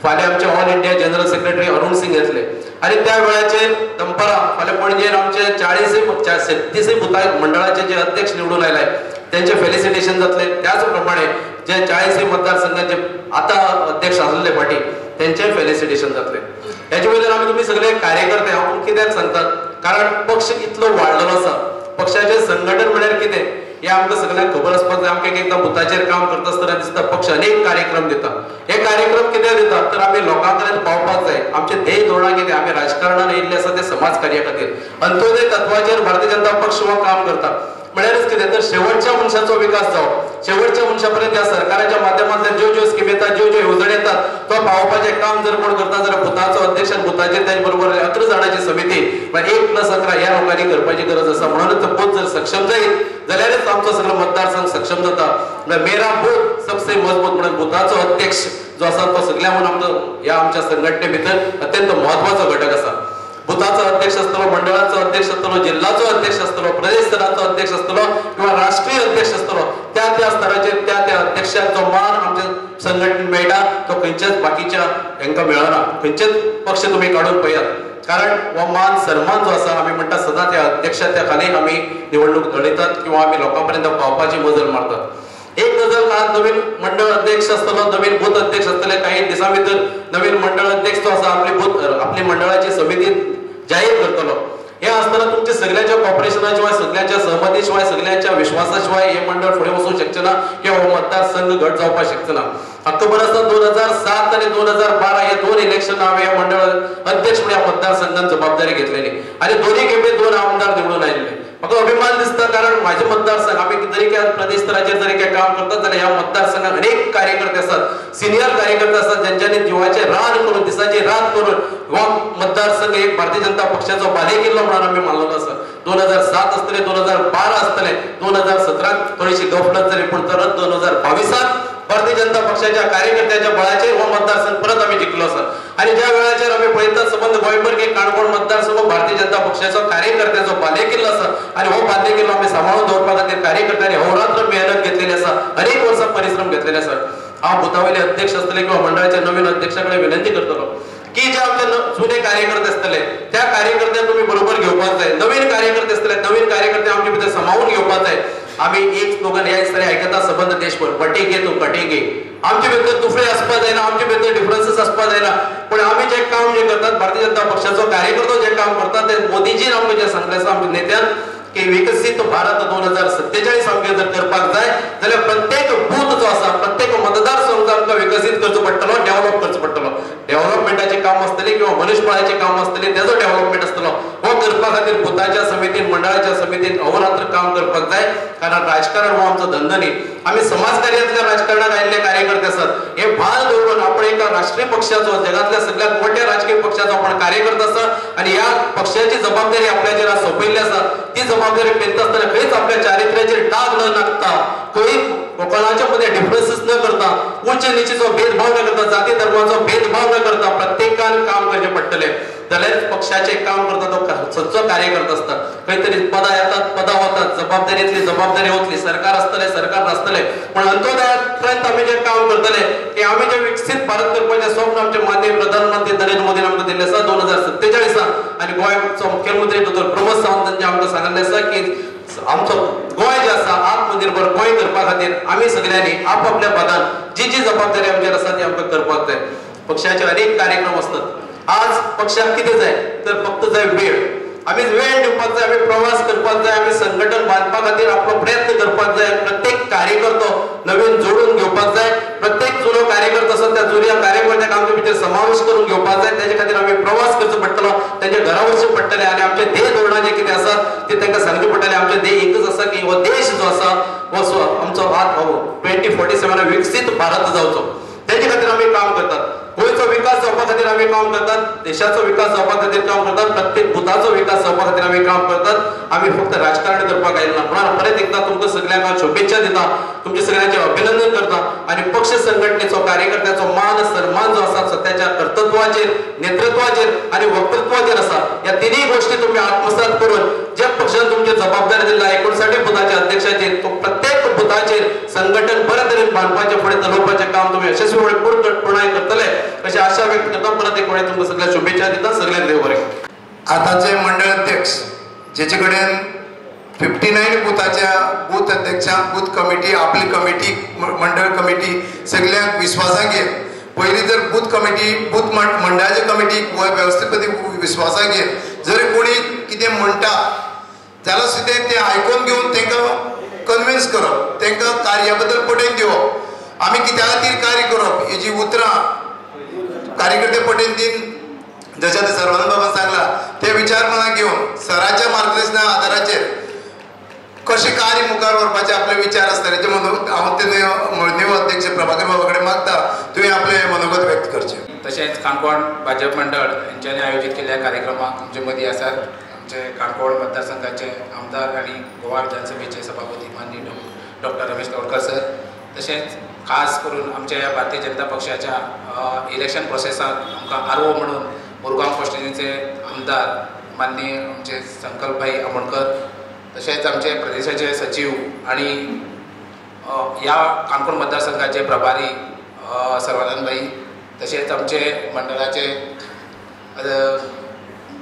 फाल्यां आमचे all India general secretary Arun Singh येतले आणि त्या वेळाचेर दनपारां फाल्यां पणजेन आमचे 36 बुथा मंडळाचे जे अध्यक्ष निवडून आयलाय त्यांचे फेलिसिटेशन जातले. त्याच प्रमाणे जे 40 मतदारसंघाचे आता अध्यक्ष आसलेले फाटी त्यांचे फेलिसिटेशन जातले. ह्याच्या वयल्यान आमी तुमी सगळे कार्यकर्ते हांव कित्याक सांगतात, कारण पक्ष इतलो वाडलेलो आसा, पक्षाचे संघटन म्हळ्यार कितें हे आमकां सगळ्यांक खबर आसपाक जाय. आमकां एकदां बुथाचेर काम करता आसतना दिसता पक्ष अनेक कार्यक्रम दिता. हे कार्यक्रम कित्याक दिता तर आमी लोकां कडेन पावपाक जाय. आमचे ध्येय धोरणां कितें, आमी राजकारणान येयल्ले आसा ते समाज कार्या खातीर. अंत्योदय तत्वाचेर भारतीय जनता पक्ष हो काम करता. म्हळ्यारच कितें तर शेवटच्या मनशाचो विकास जावप, शेवटच्या मनशा पर्यंत ह्या सरकाराच्या माध्यमांतल्यान ज्यो स्कीम येतात, ज्यो येवजण येतात तो पावोवपाचें काम जर कोण करता जाल्यार बुथाचो अध्यक्ष आनी बुथाचेर तेजे बरोबर 11 जाणांची समिती 1+11 ह्या लोकांनी करपाची गरज आसा. म्हणून तो बूथ जर सक्षम जायत जाल्यारच आमचो सगळो मतदारसंघ सक्षम जाता. मेरा बूथ सबसे मजबूत म्हणून बुथाचो अध्यक्ष जो आसा तो सगळ्यांक आमचो ह्या आमच्या संघटने भितर अत्यंत महत्वाचो घटक आसा. बुथाचो अध्यक्ष आसतलो, मंडळाचो अध्यक्ष आसतलो, जिल्ह्याचो अध्यक्ष आसतलो, प्रदेश स्तराचो अध्यक्ष आसतलो किंवा राष्ट्रीय अध्यक्ष आसतलो, त्या स्तराचेर त्या अध्यक्षाक जो मान आमच्या संघटनेक मेळटा तो खंयच्याच बाकीच्या हांकां मेळना. खंयचेच पक्ष तुमी काडून पळयात, कारण हो मान सन्मान जो आसा आमी म्हणटा सदां त्या अध्यक्षाच्या खाली आमी निवडणूक लढयतात किंवा आमी लोकां पर्यंत पावपाची मजल मारतात. एक गजाल आज नवीन मंडळ अध्यक्ष आसतलो, नवीन बूथ अध्यक्ष आसतले, काही दिसां भितर नवीन मंडळ अध्यक्ष जो आसा आपली मंडळाची समिती जाहीर करतलो. हे आसतना तुमच्या सगळ्यांच्या कॉर्पोरेशना शिवाय, सगळ्यांच्या सहमती शिवाय, सगळ्यांच्या विश्वासा शिवाय हे मंडळ फुडें वचूंक शकचे ना किंवा हो मतदारसंघ घट जावपाक शकचे ना. म्हाका खबर आसा 2007 आणि 2012 हे 2 इलेक्शन हांवें ह्या मंडळ अध्यक्ष म्हणून ह्या मतदारसंघात जबाबदारी घेतलेली आणि दोन्ही खेपे 2 आमदार निवडून आयिल्ले. म्हाका अभिमान दिसता, कारण माझे मतदारसंघ आमी जरी प्रदेश स्तराचेर जरी काम करतात जाल्यार ह्या मतदारसंघात अनेक कार्यकर्ते आसात, सिनियर कार्यकर्ते आसात, ज्यांच्यानी जिवाचे रान करून, दिसाची रात करून हो मतदारसंघ एक भारतीय जनता पक्षाचो बालेकिल्लो म्हणून आमी मानलेलो आसा. 2007 आसतले, 2012 आसतले, 2017 थोडीशी गफलत जाली, पण परत 2022 भारतीय जनता पक्षाच्या कार्यकर्त्याच्या बळाचेर हो मतदारसंघ परत आमी जिखलो आसा. आणि ज्या वेळाचेर आमी पळयतात संबंध गोंयभर की काणकोण मतदारसंघ भारतीय जनता पक्षाचो कार्यकर्त्याचो बालेकिल्लो आसा आणि हो बालेकिल्लो आमी सांबाळून दवरपा खातीर कार्यकर्त्यांनी अहोरात्र मेहनत घेतलेली आसा, अनेक वर्सां परिश्रम घेतलेले आसा. हांव बुथावयले अध्यक्ष आसतले किंवा मंडळाच्या नवीन अध्यक्षाकडे विनंती करतलो की जे आमचे जुने कार्यकर्ते आसतले त्या कार्यकर्त्यांक तुम्ही बरोबर घेवपाक जाय. नवीन कार्यकर्ते आसतले, नवीन कार्यकर्ते आमचे भितर सामावून घेवपाक जाय. आमी एक स्लोगन ह्या दिसांनी आयकता संबंध देशभर, बटेके तू कटेके. आमचे भितर दुफळे आसपा जायना, आमचे भितर डिफरन्सेस आसपा जायना, पण आमी जे काम जे करतात भारतीय जनता पक्षाचो कार्यकर्तो जे काम करतात ते मोदीजीन आमकां जे सांगले आसा आमच्या नेत्यान की विकसित भारत 2047 आमगे जर करपाक जाय जाल्यार प्रत्येक बूथ जो आसा, प्रत्येक मतदारसंघ आमकां विकसित करचो पडटलो, डेव्हलप करचो पडटलो. डेव्हलपमेंटाचे काम आसतले किंवा मनुष्यबळाचे काम आसतले, तेजो डेव्हलपमेंट आसतलो. हो करपा खातीर बुथाच्या समितीन, मंडळाच्या समितीन अहोरात्र काम करपाक जाय. कारण राजकारण हो आमचो धंदो न्ही. आमी समाजकार्यातल्या राजकारणात आयिल्ले कार्यकर्ते आसात. हे भान दवरून आपण एका राष्ट्रीय पक्षाचो, जगातल्या सगळ्यात मोठ्या राजकीय पक्षाचो आपण कार्यकर्ता आसा आणि ह्या पक्षाची जबाबदारी आपल्याचेर आज सोपयल्ली आसा. ती जबाबदारी पेलता आसतना खंयच आपल्या चारित्र्याचेर डाग न लागता, खंय कोणाच्या मध्ये डिफरन्सेस न करता, उंच निचेचो भेदभाव न करता, जाती धर्माचो भेदभाव न करता प्रत्येकान काम करचे पडटले. जाल्यार पक्षाचे काम करता तो सच्चो कार्यकर्ता आसता. खंय तरी पदां येतात, पदां वतात, जबाबदारीतली जबाबदारी वतली, सरकार आसतले, सरकार नासतले, पण अंत्योदयापर्यंत आमी जे काम करतले की आमी जे विकसित भारत करपाचें स्वप्न आमचे माननीय प्रधानमंत्री नरेंद्र मोदीन आमकां दिल्लें आसा 2047 आनी गोंयचो मुख्यमंत्री डॉ. प्रमोद सावंतांनी आमकां सांगिल्लें आसा की आमचो गोंय जे आसा आत्मनिर्भर गोंय करपा खातीर आमी सगळ्यांनी आपापल्या पदान जी जी जबाबदारी आमचेर आसा ती आमकां करपाक जाय. पक्षाचे अनेक कार्यक्रम आसतात. आज पक्षाक कितें जाय तर फक्त जाय वेळ. आम्ही वेळ दिवपाक जाय, आम्ही प्रवास करपाक जाय, आम्ही संघटन बांधपा खातीर आपलो प्रयत्न करपाक जाय. प्रत्येक कार्यकर्तो नवीन जोडून घेवपाक जाय. प्रत्येक जुनो कार्यकर्तो आसा त्या जुन्या कार्यकर्त्याक आमचे भितर समावेश करून घेवपाक जाय. त्याच्या खातीर आम्ही प्रवास करचो पडटलो, त्यांच्या घरा वचचें पडटलें आनी आमचे ध्येय धोरणां जे कितें आसात ते तांकां सांगचें पडटलें. आमचें ध्येय एकच आसा की हो देश जो आसा हो आमचो 2047 विकसीत भारत जावचो. त्याच्या खातीर आम्ही काम करतात. गोंयचो विकास जावपा खातीर आम्ही काम करतात. देशाचो विकास जावपा खातीर काम करतात. प्रत्येक बुथाचो विकास जावपा खातीर आम्ही काम करतात. आम्ही फक्त राजकारण करपाक आयले ना. म्हणून परत एकदा तुमकां सगळ्यांक हांव शुभेच्छा दिता, तुमचे सगळ्यांचे अभिनंदन करता आणि पक्ष संघटनेचो कार्यकर्त्याचो मान सन्मान जो आसा सत्याच्या कर्तृत्वाचेर, नेतृत्वाचेर आणि वक्तृत्वाचेर आसा, या तिन्ही गोष्टी तुम्ही आत्मसात करून ज्या पक्षान तुमची जबाबदारी दिला 59 बुथाच्या अध्यक्षाचेर, तो प्रत्येक बुथाचेर संघटन बरे तरेन बांदपाचे, फुडें चलोवपाचें काम तुम्ही यशस्वीपणान करतले अशी आशा व्यक्त करता. परत एक वेळा तुमकां सगळ्यांक शुभेच्छा दिता. सगळ्यांक देव बरें. आताचे मंडळ अध्यक्ष जेचे कडेन 59 बुथाच्या बूथ अध्यक्षांक बूथ कमिटी, आपली कमिटी, मंडळ कमिटी सगळ्यांक विश्वासाक घेत. पयलीं जर बूथ कमिटी, बूथ मंडळाची कमिटी वेवस्थीपती विश्वासाक घेत, जर कोणी कितें म्हणटा जाल्यार सुद्दां ते आयकून घेवन तांकां कन्विन्स करप, तांकां कार्या बद्दल पटोवन दिवप, आमी कित्या खातीर कार्य करप हेजी उतरां कार्यकर्ते पटोवन दिन जशें सर्वानंद बाबान सांगला ते विचार मनाक घेवन सराच्या मार्गदर्शना आदाराचेर कशें कार्य मुखार व्हरपाचे आपले विचार आसता. तेचे हांव ते न्यू अध्यक्ष प्रभाकर बाबा कडेन मागता तुवें आपले मनोगत व्यक्त करचें. तशेंच काणकोण भाजप मंडळ यांच्यानी आयोजीत केल्ल्या कार्यक्रमाक आमचे मदीं आसात आमचे काणकोण मतदारसंघाचे आमदार आनी गोवा विधानसभेचे सभापती माननीय डॉक्टर रमेश तवडकर सर, तशेंच खास करून आमच्या ह्या भारतीय जनता पक्षाच्या इलेक्शन प्रोसेसाक आमकां आर्वो म्हणून मुरगांव कॉन्स्टिट्युन्सीचे आमदार माननीय आमचे संकल्पभाई आमोणकर, तशेंच आमचे प्रदेशाचे सचिव आणि ह्या काणकोण मतदारसंघाचे प्रभारी सर्वानंद भाई, तशेंच आमचे मंडळाचे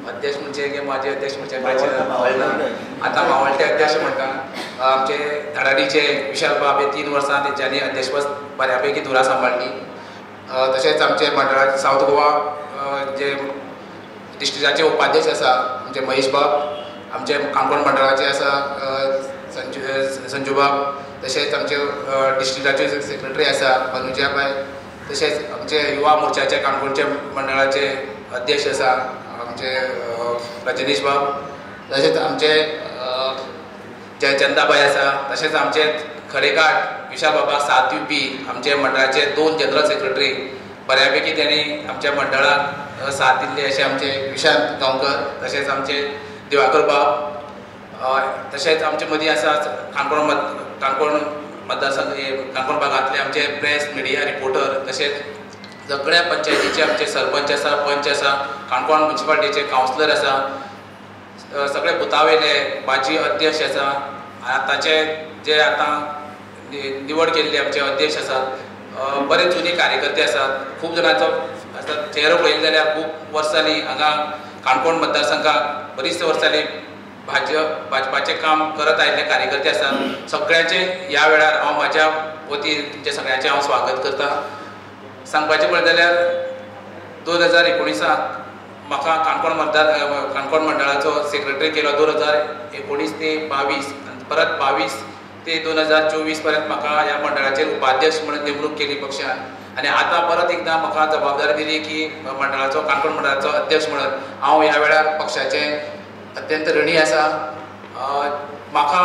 अध्यक्ष म्हणजे की माझे अध्यक्ष म्हणजे आता मावळते अध्यक्ष म्हणटा आमचे धडाडीचे विशाल बाब हे 3 वर्सां तेंच्यांनी अध्यक्षपद बऱ्यापैकी धुरा सांबाळली. तशेंच आमचे मंडळाचे साऊथ गोवा जे डिस्ट्रिक्टाचे उपाध्यक्ष आसा आमचे महेश बाब, आमचे काणकोण मंडळाचे आसा संजू बाब, तशेंच आमचे डिस्ट्रिक्टाचे सेक्रेटरी आसा मनुजा बाय, तशेंच आमचे युवा मोर्चाचे काणकोणचे मंडळाचे अध्यक्ष आसा आमचे रजनीश बाब, तशेंच आमचे जयचंदाबाई आसा, तशेंच आमचे खडेघाट विशाल बाबा साथ दिवपी आमचे मंडळाचे 2 जनरल सेक्रेटरी बऱ्यापैकी त्यांनी आमच्या मंडळाक साथ दिल्ली असे आमचे विशाल गांवकर, तशेंच आमचे दिवाकर बाब, तशेंच आमचे मदीं आसा काणकोण मतदारसंघ काणकोण भागांतले आमचे प्रेस मिडिया रिपोर्टर, तशेंच सगळ्या पंचायतीचे आमचे सरपंच आसा, पंच आसा, काणकोण म्युनिसिपालिटीचे कावन्सिलर आसा, सगळे बुथावेले माजी अध्यक्ष आसा, आतांचे जे आतां निवड केल्ले आमचे अध्यक्ष आसात, बरेच जुने कार्यकर्ते आसात, खूब जाणांचो आतां चेहरो पळयलो जाल्यार खूब वर्सां जालीं हांगा काणकोण मतदारसंघाक बरीच वर्सां जालीं भाजपाचें काम करत आयिल्ले कार्यकर्ते आसात. सगळ्यांचे ह्या वेळार हांव म्हाज्या वतीन तुमचे सगळ्यांचें हांव स्वागत करता. सांगपाचें पळयत जाल्यार 2019 म्हाका काणकोण मंडळाचो सेक्रेटरी केलो 2019 ते 22 आनी परत 22 ते 2024 पर्यंत म्हाका ह्या मंडळाचेर उपाध्यक्ष म्हणून नेमणूक केली पक्षान, आनी आतां परत एकदां म्हाका जबाबदारी दिली की मंडळाचो काणकोण मंडळाचो अध्यक्ष म्हणून हांव ह्या वेळार पक्षाचें अत्यंत ऋणी आसा. म्हाका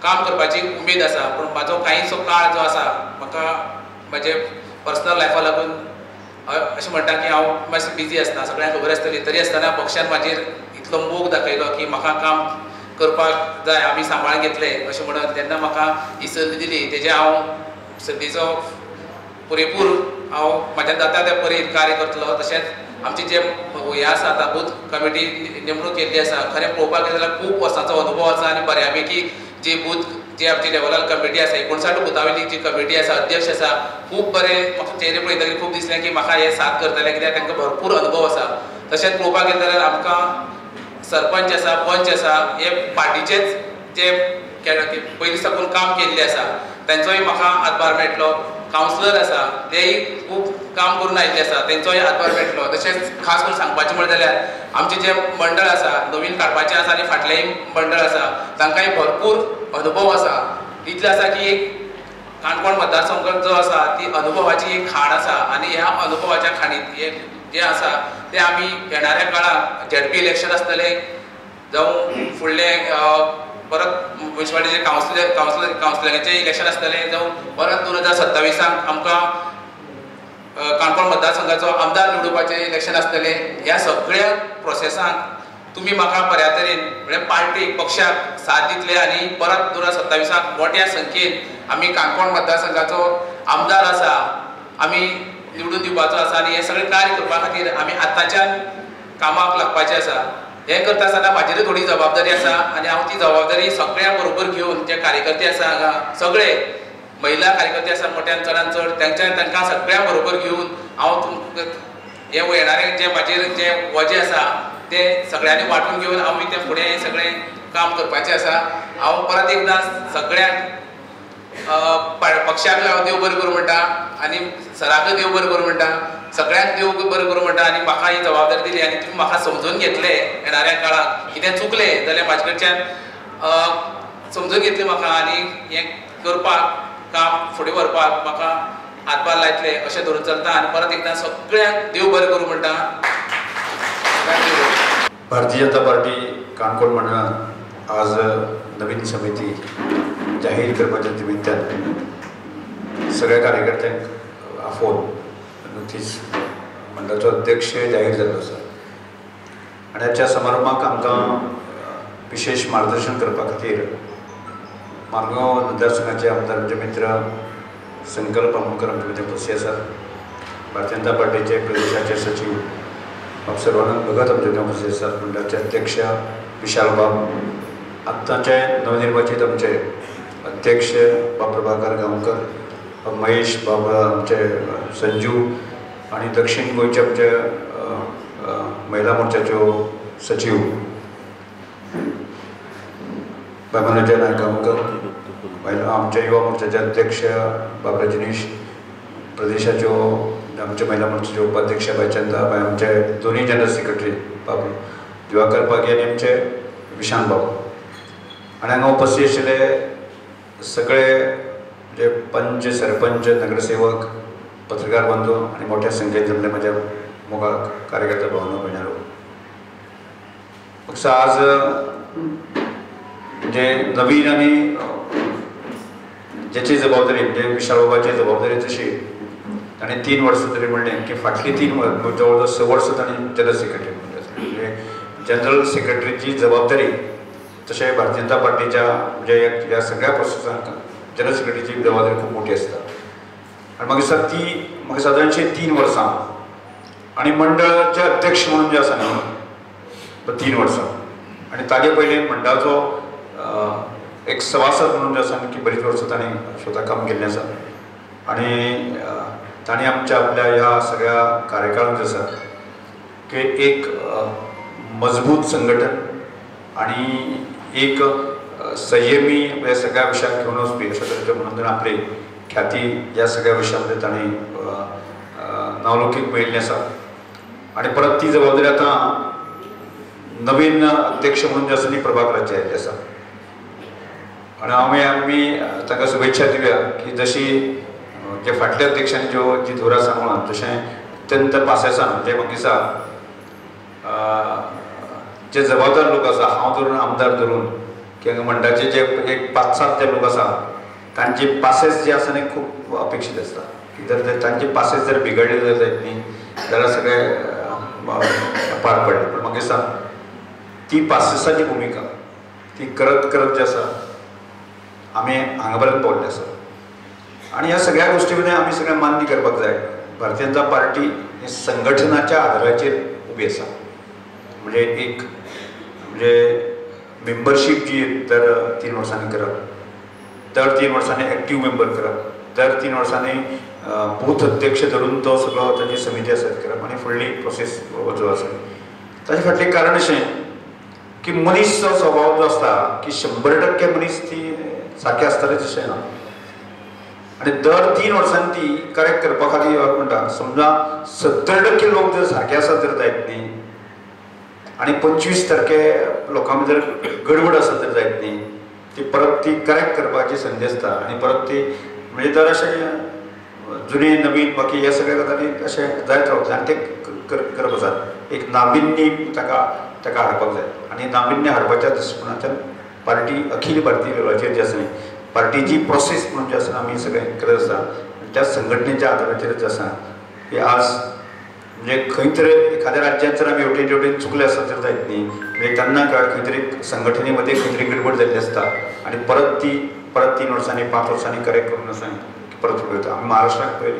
काम करपाची उमेद आसा, पूण म्हाजो कांयचो काळ जो आसा म्हाका म्हाजे पर्सनल लायफा लागून अशें म्हणटा की हांव मातशें बिजी आसता, सगळ्यांक खबर आसतली, तरी आसतना पक्षान म्हाजेर इतलो मोग दाखयलो की म्हाका काम करपाक जाय, आमी सांबाळून घेतले अशें म्हणून तेन्ना म्हाका ही संद दिली. तेजे हांव संदीचो पुरेपूर हांव म्हाज्यान जाता त्या परीन कार्य करतलो. तशेंच आमचे जे हे आसा आतां बूथ कमिटी नेमणूक केल्ली आसा, खरें पळोवपाक गेलें जाल्यार खूब वर्सांचो अनुभव आसा आनी बऱ्यापैकी जी बूथ जी आमची लेवलार कमिटी आसा 59 बुथावयली जी कमिटी आसा, अध्यक्ष आसा, खूब बरें म्हाका चेहरे पळयतकीर खूब दिसलें की म्हाका हे साथ करतले, कित्याक तांकां भरपूर अनुभव आसा. तशेंच पळोवपाक गेलें जाल्यार आमकां सरपंच आसा, पंच आसा, हे पार्टीचेच जे पयलीं साकून काम केल्ले आसा, तांचोय म्हाका हातभार मेळटलो. कावन्सिलर आसा तेय खूब काम करून आयिल्ले आसा तेंचोय हातभार मेळटलो. तशेंच खास करून सांगपाचें म्हणलें जाल्यार आमचें जें मंडळ आसा नवीन काडपाचें आसा आनी फाटलेंय मंडळ आसा तांकांय भरपूर अनुभव आसा. इतलें आसा की एक काणकोण मतदारसंघ जो आसा ती अनुभवाची एक खाण आसा आनी ह्या अनुभवाच्या खाणींत जें आसा तें आमी येणाऱ्या काळाक झेडपी इलेक्शन आसतलें जावं फुडलें परत म्युनिसिपालिटीचें कावन्सिलराचें इलेक्शन आसतलें जावं परत 2027 आमकां काणकोण मतदारसंघाचो आमदार निवडपाचें इलेक्शन आसतलें. ह्या सगळ्या प्रोसेसांत तुमी म्हाका बऱ्या तरेन म्हणजे पार्टीक पक्षाक साथ दितले आनी परत 2027 मोठ्या संख्येन आमी काणकोण मतदारसंघाचो आमदार आसा आमी निवडून दिवपाचो आसा आनी हे सगळें कार्य करपा खातीर आमी आतांच्यान कामाक लागपाचें आसा. हें करता आसतना म्हाजेरूय थोडी जबाबदारी आसा आनी हांव ती जबाबदारी सगळ्या बरोबर घेवन जे कार्यकर्ते आसा हांगा सगळे महिला कार्यकर्ते आसा मोठ्यान चडान चड तांकां सगळ्या बरोबर घेवन हांव हे येणारें जें म्हाजेर जें वजें आसा तें सगळ्यांनी वांटून घेवन आमी तें फुडें हें सगळें काम करपाचें आसा. हांव परत एकदां सगळ्यांक पक्षाक देव बरें करूं म्हणटा आनी सराकय देव बरें करूं म्हणटा सगळ्यांक देव बरें करूं म्हणटा आनी म्हाका ही जबाबदारी दिली आनी तुमी म्हाका समजून घेतले येणाऱ्या काळाक कितें चुकलें जाल्यार म्हाजे कडच्यान समजून घेतलें म्हाका आनी हें करपाक काम फुडें व्हरपाक म्हाका हातभार लायतले अशें धरून चलता आनी परत एकदां सगळ्यांक देव बरें करूं म्हणटा. भारतीय जनता पार्टी काणकोण मंडळान आज नवीन समिती जाहीर करपाच्या निमित्तान सगळ्या कार्यकर्त्यांक आफोवन नुकतीच मंडळाचो अध्यक्ष जाहीर जाल्लो आसा आनी ह्याच्या समारंभाक आमकां विशेष मार्गदर्शन करपा खातीर मारगांव मतदारसंघाचे आमदार आमचे मित्र संकल्प आमोणकर आमचे मदीं उपस्थित आसात. भारतीय जनता पार्टीचे प्रदेशाचे सचिव बाब सर्वानंद भगत आमचे मदीं उपस्थित आसात. मंडळाचे अध्यक्ष विशाल बाब, आत्ताचे नवनिर्वाचित आमचे अध्यक्ष बाब प्रभाकर गांवकर, बाब महेश, बाब आमचे संजू आनी दक्षिण गोंयचे आमचे महिला मोर्चाच्यो सचिव बाब मनोज नायक गांवकर, महिला आमचे युवा मोर्चाचे अध्यक्ष बाब रजनीश, प्रदेशाच्यो आमचे महिला मोर्चाच्यो उपाध्यक्ष बाय चंदा, बाय आमचे दोन्ही जनरल सेक्रेटरी बाब दिवाकर पागी आनी आमचे विशान बाब आनी हांगा उपस्थित आशिल्ले सगळे जे पंच, सरपंच, नगरसेवक, पत्रकार बंधू आनी मोठ्या संख्येन जमले म्हाज्या मोगा कार्यकर्ता भावनो भयणारो. फक्त आज जे नवीन आनी ज्याची जबाबदारी म्हणजे विशाल बाबाची जबाबदारी तशी ताणें 3 वर्सां तरी म्हणलें की फाटली 3 वर्सां जवळ जवळ 6 वर्सां ताणें जनरल सेक्रेटरी म्हणजे जनरल सेक्रेटरीची जबाबदारी तशें भारतीय जनता पार्टीच्या म्हणजे ह्या सगळ्या प्रोसेसांक जनरल सेक्रेटरीची जबाबदारी खूब मोठी आसता आनी म्हाका दिसता ती म्हाका सादारणशी 3 वर्सां आनी मंडळाचे अध्यक्ष म्हणून जे आसा न्ही तो 3 वर्सां आनी ताजे पयलीं मंडळाचो एक सभासद म्हणून जे आसा की बरीच वर्सां ताणें स्वता काम केल्लें आसा आनी ताणें आमच्या आपल्या ह्या सगळ्या कार्यकाळांत जे आसा की एक मजबूत संघटन आणि एक संयमी ह्या सगळ्या विशयांक घेवन वचपी अशा तरेचे म्हणून आपली ख्याती ह्या सगळ्या विशयांमध्ये ताणें नावलौकीक मेळिल्ली आसा आनी परत ती जबाबदारी आतां नवीन अध्यक्ष म्हणून जे आसा ती प्रभाकराची आयिल्ली आसा आनी आमी ताका शुभेच्छा दिवया की जशी जे फाटल्या अध्यक्षांनी जी धोरा सांगलां तशें अत्यंत पासेसान जे म्हाका दिसता जे जबाबदार लोक आसा हांव धरून आमदार धरून किंवा मंडळाचे जे एक 5-7 जे लोक आसा तांची पासेस जी आसा न्ही खूब अपेक्षीत आसता की जर तांची पासेस जर बिगडले जायत न्ही जाल्यार सगळें पार पडलें पूण म्हाका दिसता ती पासेसाची भुमिका ती करत करत जे आसा आमी हांगा पर्यंत पावल्ले आसा आनी ह्या सगळ्या गोश्टी मध्ये आमी सगळें मान्य करपाक जाय. भारतीय जनता पार्टी ही संघटनाच्या आधाराचेर उबी आसा म्हणजे एक म्हणजे मेंबरशीप जी दर 3 वर्सांनी करप, दर 3 वर्सांनी एक्टीव मेंबर करप, दर 3 वर्सांनी बूथ अध्यक्ष धरून तो सगळो ताची समिती आसा करप आनी फुडली प्रोसेस जो आसा ताचे फाटलें कारण अशें की मनीस जो स्वभाव जो आसता की 100% मनीस ती सारकें आसतलेच अशें ना आनी दर 3 वर्सांनी ती करेक्ट करपा खातीर म्हणटा समजा 70% लोक जर सारके आसत जर जायत न्ही आनी 25% लोकां भितर गडबड आसत जर जायत न्ही ती परत ती करेक्ट करपाची संदी आसता आनी परत ती म्हणजे जर अशें जुने नवीन बाकी ह्या सगळ्या गजाली अशें जायत रावतलें आनी तें करप आसा एक नाविन्य ताका हाडपाक जाय आनी नाविन्य हाडपाच्या दृश्टिकोनाच्यान पार्टी अखिल भारतीय लेवलाचेर जी आसा न्ही पार्टीची प्रोसेस म्हणून जी आसा आमी सगळें करत आसा त्या संघटनेच्या आदाराचेर जे आसा की आज म्हणजे खंय तरी एखाद्या राज्यांत जर आमी हेवटेन तेवटेन चुकले आसत जर जायत न्ही म्हणजे तेन्ना खंय तरी संघटने मदें खंय तरी गडबड जाल्ली आसता आनी परत 3 वर्सांनी 5 वर्सांनी करेक्ट करून आसा परत फुडें वयता आमी महाराष्ट्राक पळयली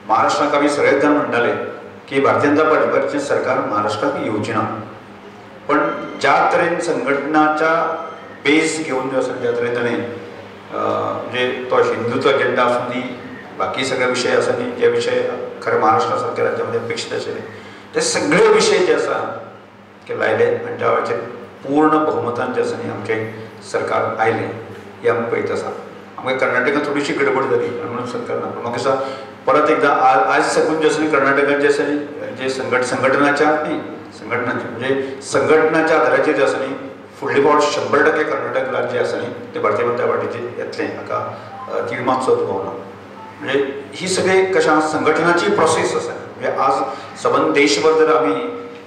महाराष्ट्राक आमी सगळेच जाण म्हणटाले की भारतीय जनता पार्टीचें सरकार महाराष्ट्राक येवचें ना पण ज्या तरेन संघटनाच्या बेस घेवन जो आसा ज्या तरेन ताणें म्हणजे तो हिंदुत्व एजेंडा आसूं दी बाकी सगळे विशय आसा न्ही जे विशय खरें महाराष्ट्रा सारक्या राज्यामध्ये अपेक्षीत आशिल्ले ते सगळे विशय जे आसा ते लायले आनी त्या वेळाचेर पूर्ण बहुमतान जे आसा न्ही आमचें सरकार आयलें हें आमी पळयत आसा आमकां कर्नाटकांत थोडीशी गडबड जाली आनी म्हणून सरकार ना म्हाका दिसता परत एकदां आज साकून जे आसा न्ही कर्नाटकांत जे आसा न्ही जे संघटनाच्या न्ही संघटनाचे म्हणजे संघटनाच्या आदाराचेर जे आसा न्ही फुडले फावट 100% कर्नाटक राज्य आसा न्ही ते भारतीय जनता पार्टीचे येतलें हाका ती मातसो दुबाव ना म्हणजे ही सगळी कशें संघटनाची प्रोसेस आसा म्हणजे आज सबंद देशभर जर आमी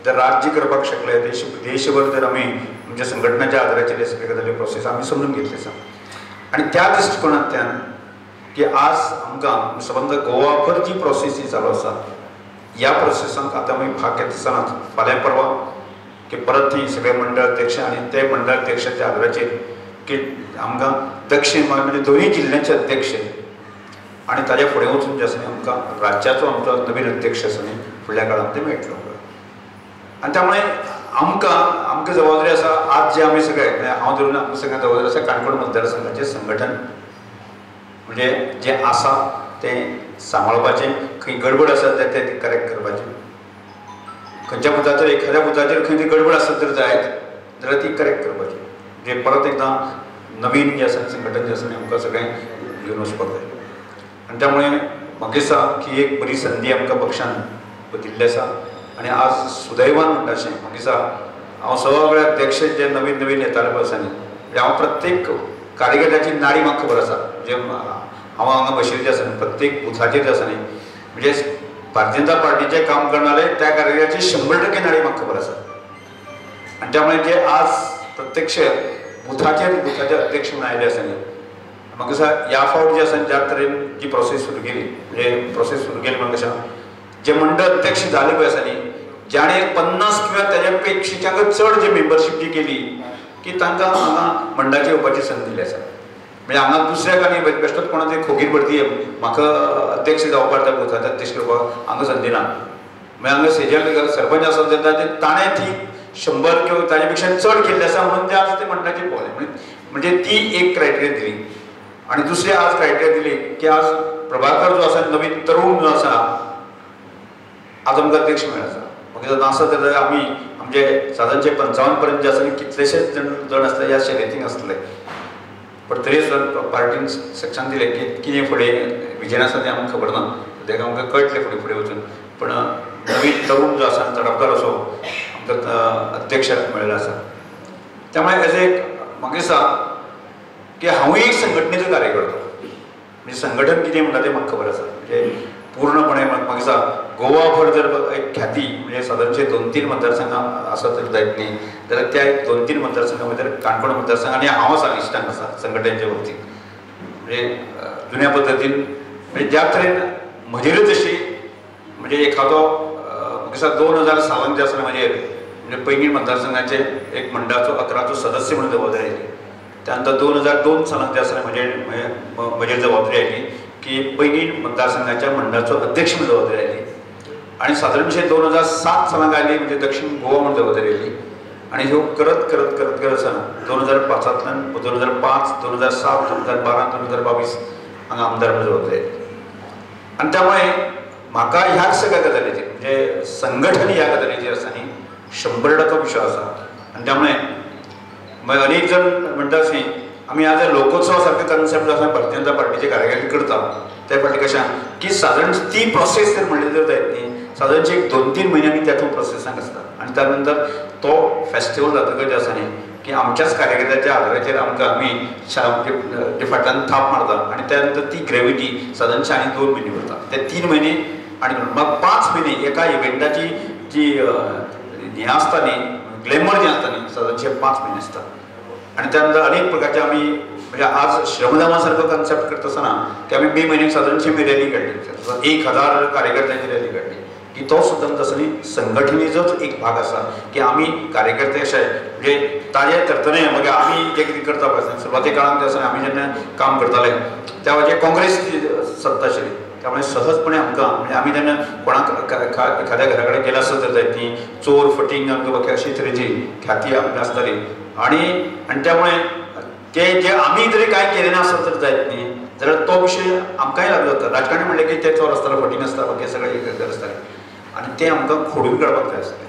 जर राज्य करपाक शकले देशभर जर आमी म्हणजे संघटनाच्या आदाराचेर सगळे गजाली प्रोसेस आमी समजून घेतली आसा आनी त्या दृश्टिकोनांतल्यान की आज आमकां सबंद गोवाभर जी प्रोसेस ही चालू आसा ह्या प्रोसेसांत आतां आमी भाग घेता आसतना फाल्यां परवा की परत ती सगळे मंडळ अध्यक्ष आनी ते मंडळ अध्यक्षाच्या आदाराचेर की आमकां दक्षिण म्हणजे दोनूय जिल्ह्यांचे अध्यक्ष आनी ताज्या फुडें वचून जे आसा आमकां राज्याचो आमचो नवीन अध्यक्ष आसा न्ही फुडल्या काळांत ते मेळटलो आनी त्यामुळे आमकां जबाबदारी आसा आज जे आमी सगळे हांव धरून आमकां सगळ्यांक जबाबदारी आसा काणकोण मतदारसंघाचें संघटन म्हणजे जे आसा तें सांबाळपाचें खंय गडबड आसा जाल्यार तें करेक्ट करपाचें खंयच्या बुथाचेर एखाद्या बुथाचेर खंय ती गडबड आसत जर जायत जाल्यार ती करेक्ट करपाची म्हणजे परत एकदां नवीन जें आसा संघटन जें आसा न्ही आमकां सगळें घेवन वचपाक जाय आनी त्यामुळे म्हाका दिसता की एक बरी संदी आमकां पक्षान दिल्ली आसा आनी आज सुदैवान म्हणटा अशें म्हाका दिसता हांव सगळे अध्यक्ष जे नवीन येताले पळय आसा न्ही म्हणजे हांव प्रत्येक कार्यकर्त्याची नाडी म्हाका खबर आसा म्हणजे हांव हांगा बशिल्लें जें आसा न्ही प्रत्येक बुथाचेर जें आसा न्ही म्हणजे भारतीय जनता पार्टीचें काम करणारे त्या कार्यकर्त्याची 100% नाडी म्हाका खबर आसा आनी त्यामुळे जे आज प्रत्यक्ष बुथाचे अध्यक्ष म्हणून आयले आसा न्ही म्हाका दिसता ह्या फावट जे आसा ज्या तरेन जी प्रोसेस सुरू केली म्हणजे प्रोसेस सुरू केली म्हाका दिसता जे मंडळ अध्यक्ष जाले पळय आसा न्ही ज्याणे 50 किंवा तेज्या पेक्षेच्या चड जे मेंबरशीप जी केली की तांकां हांगा मंडळाचेर येवपाची संद दिली आसा म्हणजे हांगा दुसऱ्याक आनी बेश्टोच कोणाचे खोगीर भरती म्हाका अध्यक्ष जावपाक त्या बुथाचो अध्यक्ष करपाक हांगा संदी ना म्हणजे हांगा सेजल सरपंच आसत जेन्ना ताणें ती 100 किंवा ताजे पेक्षा चड केल्ली आसा म्हणून ते आज ते मंडळाचेर पावले म्हणजे ती एक क्रायटेरिया दिली आनी दुसरी आज क्रायटेरिया दिली की आज प्रभाकर जो आसा नवीन तरुण जो आसा आज आमकां अध्यक्ष मेळ्ळा आसा म्हाका नासत जाल्यार आमी आमचे सादारणचे 55 पर्यंत जे आसा न्ही कितलेशेच जण आसले ह्या शर्यतीक आसले पण तरी सुद्दां पार्टीन सेक्शन दिलें की कितें फुडें विजन आसा तें आमकां खबर ना तेका आमकां कळटलें फुडें वचून पण नवीन तरुण जो आसा तडफदार असो आमकां अध्यक्ष मेळ्ळो आसा त्यामुळे एज एक म्हाका दिसता की हांवूय एक संघटनेचो कार्यकर्तो म्हणजे संघटन कितें म्हणटा तें म्हाका खबर आसा म्हणजे पूर्णपणे म्हाका दिसता गोवाभर जर एक ख्याती म्हणजे सादारणचे 2-3 मतदारसंघ आसत जर जायत न्ही जाल्यार त्या 2-3 मतदारसंघा भितर काणकोण मतदारसंघ आनी हांव आसा इश्टांक आसा संघटनेच्या बाबतींत म्हणजे जुन्या पद्दतीन म्हणजे ज्या तरेन म्हजेरूच अशी म्हणजे एखादो म्हाका दिसता 2000 सालांत जे आसा म्हजेर म्हणजे पैंगीण मतदारसंघाचे एक मंडळाचो 11चो सदस्य म्हणून जबाबदारी आयली त्यानंतर 2002 सालांत जे आसा म्हजेर जबाबदारी आयली की पैंगीण मतदारसंघाच्या मंडळाचो अध्यक्ष म्हणून जबाबदारी आयली आनी सादारणशे 2007 सालांत आयली म्हणजे दक्षिण गोवा म्हणून जबाबदारी आयली आनी ह्यो करत आसा 2005तल्यान 2005, 2007, 2012, 2022 हांगा आमदार म्हणून जबाबदारी आयली आनी त्यामुळे म्हाका ह्या सगळ्या गजालीचेर म्हणजे संघटन ह्या गजालीचेर आसा न्ही 100% विश्वास आसा आनी त्यामुळे अनेक जण म्हणटा अशें आमी आज लोकोत्सवा सारके कन्सेप्ट जो आसा भारतीय जनता पार्टीचे कार्यकर्ते करता त्या फाटी कशें की सादारण ती प्रोसेस जर म्हणली जर जायत न्ही सादारणचे एक 2-3 म्हयने आमी त्या प्रोसेसांत आसता आनी त्या नंतर तो फेस्टिवल जातकच जे आसा न्ही की आमच्याच कार्यकर्त्याच्या आदाराचेर आमकां फाटल्यान थाप मारता आनी त्या नंतर ती ग्रेविटी सादारणशे आनी 2 म्हयने उरता ते 3 म्हयने आनी म्हाका 5 म्हयने एका इव्हेंटाची जी हें आसता न्ही ग्लॅमर जें आसता न्ही सादारणशे 5 म्हयने आसता आनी त्या नंतर अनेक प्रकारचे आमी म्हणजे आज श्रमदामा सारको कन्सेप्ट करता आसतना की आमी मे म्हयन्याक सादारणशी आमी रॅली काडली 1000 कार्यकर्त्यांची रॅली काडली की तो सुद्दां तसो न्ही संघटनेचोच एक भाग आसा की आमी कार्यकर्ते अशे म्हणजे ताजे तरतने म्हणजे आमी जे कितें करता पळय सुरवाते काळांत जे आसा आमी जेन्ना काम करताले त्या वेळाचेर काँग्रेसची सत्ता आशिल्ली त्यामुळे सहजपणे आमकां म्हणजे आमी जेन्ना कोणाक एखाद्या घरा कडेन गेला आसत तर जायत न्ही चोर फटींग आमकां बाकी अशी तरेची ख्याती आमकां आसताली आनी त्यामुळे ते जे आमी जरी कांय केलें ना आसत तर जायत न्ही जाल्यार तो विशय आमकांय लागलो जाता राजकारणी म्हणलें की ते चोर आसतालो फटींग आसता बाकी सगळे गरज आसताले आनी ते आमकां खोडून काडपाक जाय आसलें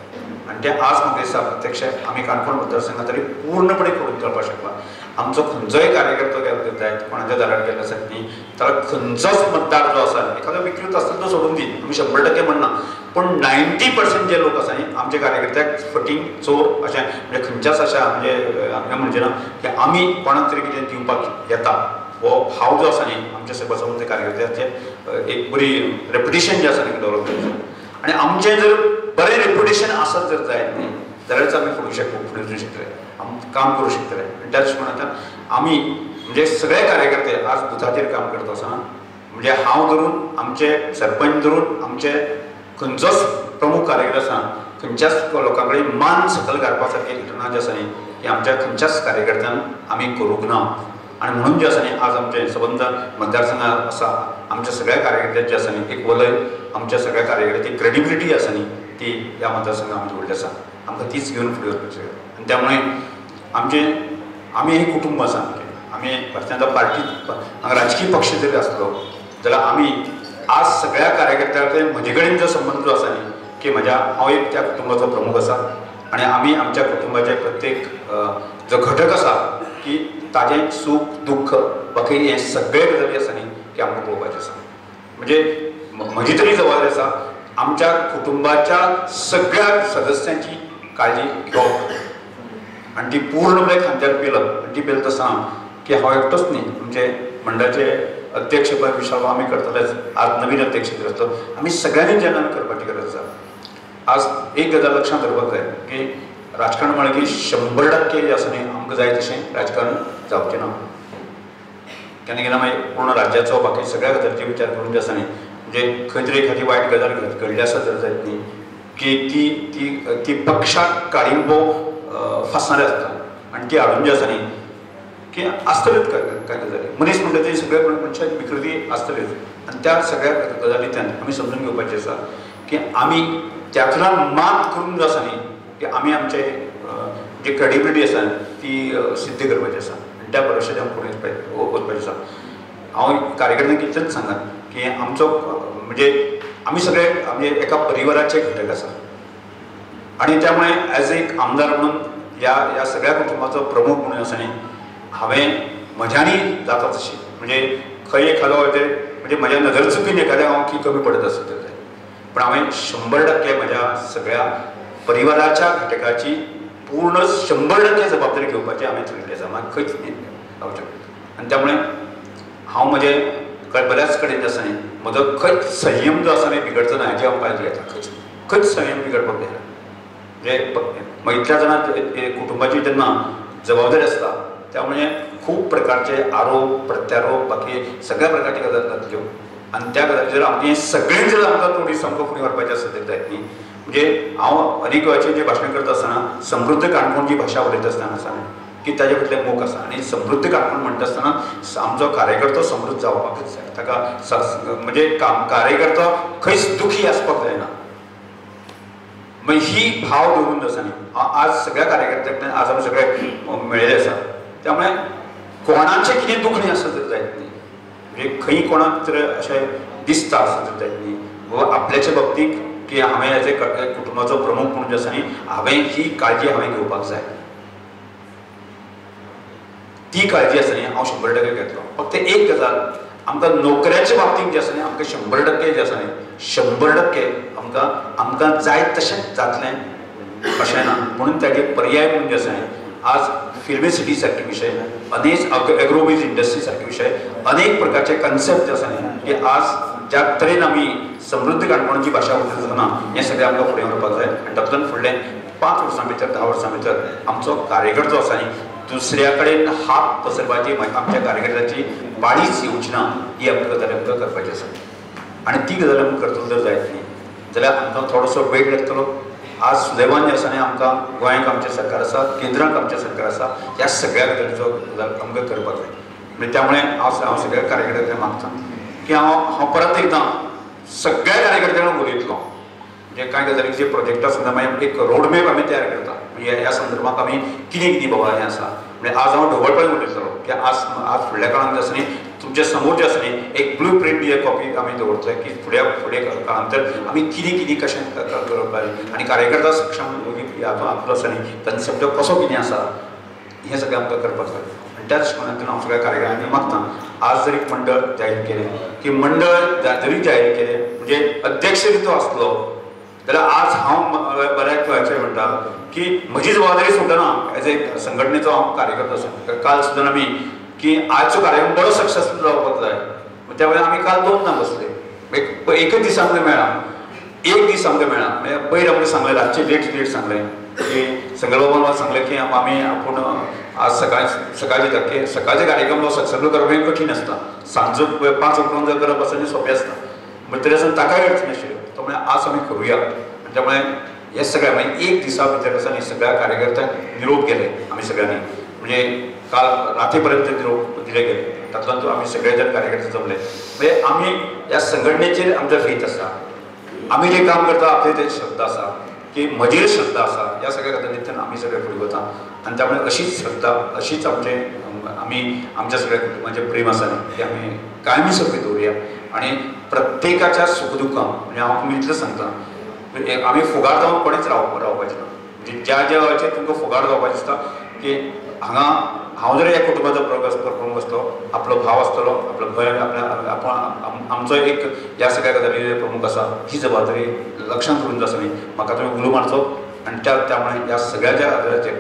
आनी ते आज म्हाका दिसता प्रत्यक्ष आमी काणकोण मतदारसंघात तरी पूर्णपणे खोडून काडपाक शकता आमचो खंयचोय कार्यकर्तो गेलो जायत कोणाच्या दारार गेलो आसत न्ही ताका खंयचोच मतदार जो आसा एखादो विकृत आसता तो सोडून दी आमी 100% म्हणना पण 90% जे लोक आसा न्ही आमचे कार्यकर्त्याक फटींग चोर अशें म्हणजे खंयच्याच अशा म्हणजे हांगा म्हणजे ना की आमी कोणाक तरी कितें दिवपाक येता हो भाव जो आसा न्ही आमच्या सभासद कार्यकर्त्याचे एक बरी रेप्युटेशन जें आसा न्ही डेवलप करचें आनी आमचें जर बरें रेप्युटेशन आसत जर जायत न्ही जाल्यारच आमी फुडें वचूं शकतले काम करूं शकतले आनी त्याच प्रमाणान आमी म्हणजे सगळे कार्यकर्ते आज बुथाचेर काम करता आसतना म्हणजे हांव धरून आमचे सरपंच धरून आमचे खंयचोच प्रमुख कार्यकर्तो आसा खंयच्याच लोकां कडेन मान सकल घालपा सारकी घटना जी आसा न्ही की आमच्या खंयच्याच कार्यकर्त्यान आमी करूंक ना आनी म्हणून जे आसा न्ही आज आमचे सबंद मतदारसंघात आसा आमच्या सगळ्या कार्यकर्त्याचे जे आसा न्ही एक वलय आमच्या सगळ्या कार्यकर्त्याची क्रेडिबिलिटी आसा न्ही ती ह्या मतदारसंघात आमी दवरली आसा आमकां तीच घेवन फुडें वचपाचें आनी त्यामुळे आमी एक कुटुंब आसा आमी भारतीय जनता पार्टी राजकीय पक्ष जरी आसलो जाल्यार आमी आज सगळ्या कार्यकर्त्यां कडेन म्हजे कडेन जो संबंद जो आसा न्ही की हांव एक त्या कुटुंबाचो प्रमुख आसा आनी आमी आमच्या कुटुंबाचे प्रत्येक जो घटक आसा की ताजें सूख दुख्ख बाकी हे सगळे गजाली आसा न्ही की आमकां पळोवपाचें आसा म्हणजे म्हजी तरी जबाबदारी आसा आमच्या कुटुंबाच्या सगळ्या सदस्यांची काळजी घेवप आनी ती पूर्णपणे खांद्यार पेलप आनी ती पेलता आसतना की हांव एकटोच न्ही म्हणजे मंडळाचे अध्यक्षपद विशाल आमी करतलेच आज नवीन अध्यक्ष जर आसलो आमी सगळ्यांनी जेन्ना आमी करपाची गरज आसा आज एक गजाल लक्षांत दवरपाक जाय की राजकारण म्हळें की 100% जे आसा न्ही आमकां जाय तशें राजकारण जावचें ना केन्ना केन्ना मागीर पूर्ण राज्याचो बाकी सगळ्या गजालींचो विचार करून जे आसा न्ही म्हणजे खंय तरी एखादी वायट गजाल घडली आसा जर जायत न्ही की ती पक्षाक काळिंबो फासणारे आसता आनी ती हाडून जे आसा न्ही की आसतल्योच कांय गजाली मनीस म्हणटा ती सगळ्या मनशाची विकृती आसतल्योच आनी त्या सगळ्या गजालींतल्यान आमी समजून घेवपाचें आसा की आमी त्यातल्यान मात करून जो आसा न्ही की आमी आमचे जी क्रेडिबिलिटी आसा ती सिद्ध करपाची आसा आनी त्या भरोशाचेर आमी फुडें वचपाचें आसा हांव कार्यकर्त्यांक इतलेंच सांगत की आमचो म्हणजे आमी सगळे म्हणजे एका परिवाराचे घटक आसा आनी त्यामुळे एज एक आमदार म्हणून ह्या सगळ्या कुटुंबाचो प्रमुख म्हणून आसा न्ही हांवें म्हज्यानी जाता तशी म्हणजे खंय एखादो म्हणजे म्हज्या नदर चुकीन एखाद्या हांव की कमी पडत आसत जाय पण हांवें 100% म्हज्या सगळ्या परिवाराच्या घटकाची पूर्ण 100% जबाबदारी घेवपाची हांवें ठरयिल्ली आसा म्हाका खंयच रावचें आनी त्यामुळे हांव म्हजे बऱ्याच कडेन जे आसा न्ही म्हजो खंयच संयम जो आसा न्ही बिगडचो ना हेजी हांव काळजी घेता खंयच संयम बिगडपाक जायना म्हणजे इतल्या जाणां कुटुंबाची जेन्ना जबाबदारी आसता त्यामुळे खूब प्रकारचे आरोप प्रत्यारोप बाकी सगळ्या प्रकारची गजाली जातल्यो आनी त्या गजाली जर आमी सगळें जर आमकां थोडी सामको फुडें व्हरपाचें आसत तर जायत न्ही म्हणजे हांव अनेक वेळाचेर जें भाशण करता आसतना समृद्ध काणकोण जी भाशा उलयता आसतना आसा की ताजे फाटलें मोख आसा आनी समृद्ध काणकोण म्हणटा आसतना आमचो कार्यकर्तो समृद्ध जावपाकूच जाय ताका म्हणजे कार्यकर्तो खंयच दुखी आसपाक जायना ही भाव धरून आसा न्ही आज सगळ्या कार्यकर्त्यां कडेन आज आमी सगळे मेळिल्ले आसा त्यामुळे कोणाचें कितें दुख न्ही आसत तर जायत न्ही म्हणजे खंय कोणाक तर अशें दिसता आसत तर जायत न्ही वो आपल्याच्या बाबतींत की हांवें एज ए कुटुंबाचो प्रमुख म्हणून जे आसा न्ही हांवें ही काळजी हांवें घेवपाक जाय ती काळजी आसा न्ही हांव 100% घेतलो. फक्त एक गजाल आमकां नोकऱ्याच्या बाबतींत जे आसा न्ही आमकां 100% जे आसा न्ही 100% आमकां जाय तशेंच जातलें अशें ना. म्हणून ताचे पर्याय म्हणून जे आसा न्ही आज फिल्मी सिटी सारखे विषय, अनेक एग्रोबेज इंडस्ट्री सारखे विषय, अनेक प्रकारचे कन्सेप्ट जे आसा न्ही हे आज ज्या तरेन आमी समृद्ध काणकोणाची भाशा उलयता आसतना हें सगळें आमकां फुडें व्हरपाक जाय. आनी तातूंतल्यान फुडले 5 वर्सां भितर 10 वर्सां भितर आमचो कार्यकर्तो जो आसा न्ही दुसऱ्या कडेन हात पसरपाची आमच्या कार्यकर्त्याची बाळीच येवची ना ही गजाल आमकां करपाची आसा. आनी ती गजाल आमकां करतलो जर जायत न्ही जाल्यार आमकां थोडोसो वेळ लागतलो. आज सुदैवान जे आसा न्ही आमकां गोंयांत आमचें सरकार आसा, केंद्रांत आमचें सरकार आसा, ह्या सगळ्या गजालीचो गजाल आमकां करपाक जाय. म्हणजे त्यामुळे हांव सगळ्या कार्यकर्त्यांक मागता की हांव परत एकदां सगळ्या कार्यकर्त्यांक उलयतलो. म्हणजे कांय गजाली जे प्रोजेक्ट आसा मागीर एक रोडमॅप आमी तयार करता. म्हणजे ह्या संदर्भात आमी कितें बाबा हें आसा. म्हणजे आज हांव ढोबळपणे उलयतलो की आज फुडल्या काळांत जे आसा न्ही तुमच्या समोर जे आसा न्ही एक ब्लू प्रिंट ही कॉपी आमी दवरतले की फुडें काळांत आमी कितें कशें करप आनी कार्यकर्ता सक्षम आपलो आसा न्ही कन्सेप्ट कसो कितें आसा हें सगळें आमकां करपाक जाय. आनी त्याच कोणातून हांव सगळ्या कार्यकर्त्यांक मागता आज जर एक मंडळ जाहीर केलें की मंडळ जरी जाहीर केलें म्हणजे अध्यक्ष जर तो आसलो जाल्यार आज हांव बऱ्याच वेळाचेर म्हणटा की म्हजी जबाबदारी सुटना एज ए संघटनेचो हांव कार्यकर्तो आसा. काल सुद्दां आमी की आजचो कार्यक्रम बरो सक्सेसफूल जावपाक जाय. त्या वेळार आमी काल 2 दां बसले. एकच दीस आमकां मेळ्ळा, एक दीस आमकां मेळ्ळा. म्हणजे पयर आमकां सांगलें रातचें लेट सांगलें की संगळबाबान सांगलें की आपूण आज सकाळचे कार्यक्रम सक्सेसफूल करप हें कठीण आसता. सांजचो 5 उपरांत जर करप आसा जाल्यार सोंपें आसता. म्हणजे तरी आसतना ताकाय अडचण नाशिल्ल्यो. तो म्हणजे आज आमी करुया. आनी त्यामुळे हे सगळ्या म्हणजे एक दिसा भितर आसा न्ही सगळ्या कार्यकर्त्यांक निरोप केले आमी सगळ्यांनी. म्हणजे काल राती पर्यंत निरोप दिले गेले. तातूंत आमी सगळे जण कार्यकर्ते जमले. म्हणजे आमी ह्या संघटनेचेर आमचो फेथ आसा. आमी जे काम करता आपली तेची श्रद्धा आसा की म्हजेर श्रद्धा आसा. ह्या सगळ्या गजालींतल्यान आमी सगळे फुडें वता. आनी त्यामुळे अशीच श्रद्धा अशीच आमच्या सगळ्या कुटुंबाचें प्रेम आसा न्ही की आमी कायमी सगळी दवरुया. आनी प्रत्येकाच्या सुखदुखां म्हणजे हांव इतलें सांगता आमी फुगार जावन कोणेच रावपाचें ना. म्हणजे ज्या वेळाचेर तुमकां फुगार जावपाचें आसता की हांगा हांव जर ह्या कुटुंबाचो प्रमुख आसलो, आपलो भाव आसतलो, आपलो भयण आमचो एक ह्या सगळ्या गजाली प्रमुख आसा ही जबाबदारी लक्षांत दवरून जो आसा न्ही म्हाका तुवें उलो मारचो. आनी त्यामुळे ह्या सगळ्याच्या आदाराचेर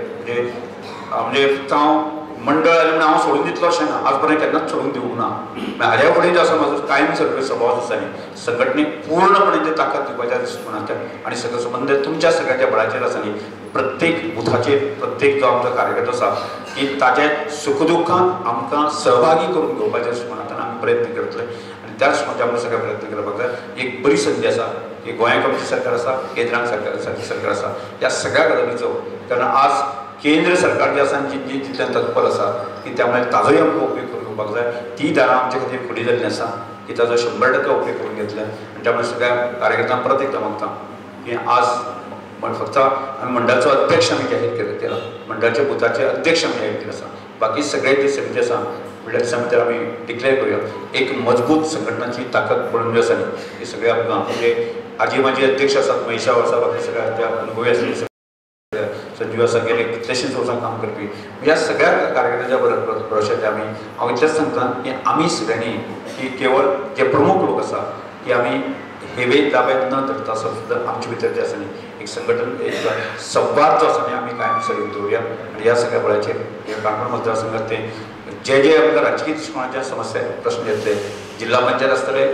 म्हणजे फक्त हांव मंडळ आनी म्हणून हांव सोडून दितलो अशें ना. आज पर्यंत केन्नाच सोडून दिवंक ना. हाज्या फुडें जो आसा म्हाजो कायम सगळो स्वभाव आसा न्ही संघटनेक पूर्णपणे ते ताकद दिवपाच्या दृश्टिकोनांतल्यान आनी सगळो संबंद तुमच्या सगळ्याच्या बळाचेर आसा न्ही प्रत्येक बुथाचेर प्रत्येक जो आमचो कार्यकर्तो आसा की ताचे सुखदुखांत आमकां सहभागी करून घेवपाच्या दृश्टिकोनांतल्यान आमी प्रयत्न करतले. आनी त्याच दृश्टिकोनांतल्यान आमकां सगळे प्रयत्न करपाक जाय. एक बरी संदी आसा की गोंयांत आमचें सरकार आसा, केंद्रांत सरकार आसा. ह्या सगळ्या गजालींचो कारण आज केंद्र सरकार जे आसा जितल्यान तत्पर आसा की त्यामुळे ताजोय आमकां उपयोग करून घेवपाक जाय. ती दारां आमचे खातीर फुडें जाल्लीं आसा की ताजो 100% उपयोग करून घेतल्या. आनी त्यामुळे सगळ्या कार्यकर्त्यांक परत एकदां मागता की आज फक्त आमी मंडळाचो अध्यक्ष आमी जाहीर केला. मंडळाच्या बुथाचे अध्यक्ष आमी जाहीर केला आसा. बाकी सगळे जे समिती आसा फुडल्या दिसा भितर आमी डिक्लेअर करूया. एक मजबूत संघटनाची ताकद पडून जी आसा न्ही ही सगळ्या आमकां म्हणजे आजी माजी अध्यक्ष आसात, महेशा आसा, बाकी सगळ्या त्या अनुभवी आसले संजीव आसा गेले कितलेशेच वर्सां काम करपी ह्या सगळ्या कार्यकर्त्याच्या भरोश्याचेर आमी हांव इतलेंच सांगता की आमी सगळ्यांनी की केवळ जे प्रमुख लोक आसा की आमी हेवेत दाब्यात न धरता सुद्दां आमचे भितर जे आसा न्ही एक संघटन एक संवाद जो आसा न्ही आमी कायम सगळे दवरुया. आनी ह्या सगळ्या बळाचेर हे काणकोण मतदारसंघात ते जे आमकां राजकीय दृश्टिकोनाच्या समस्या प्रश्न येतले जिल्हा पंचायत आसतले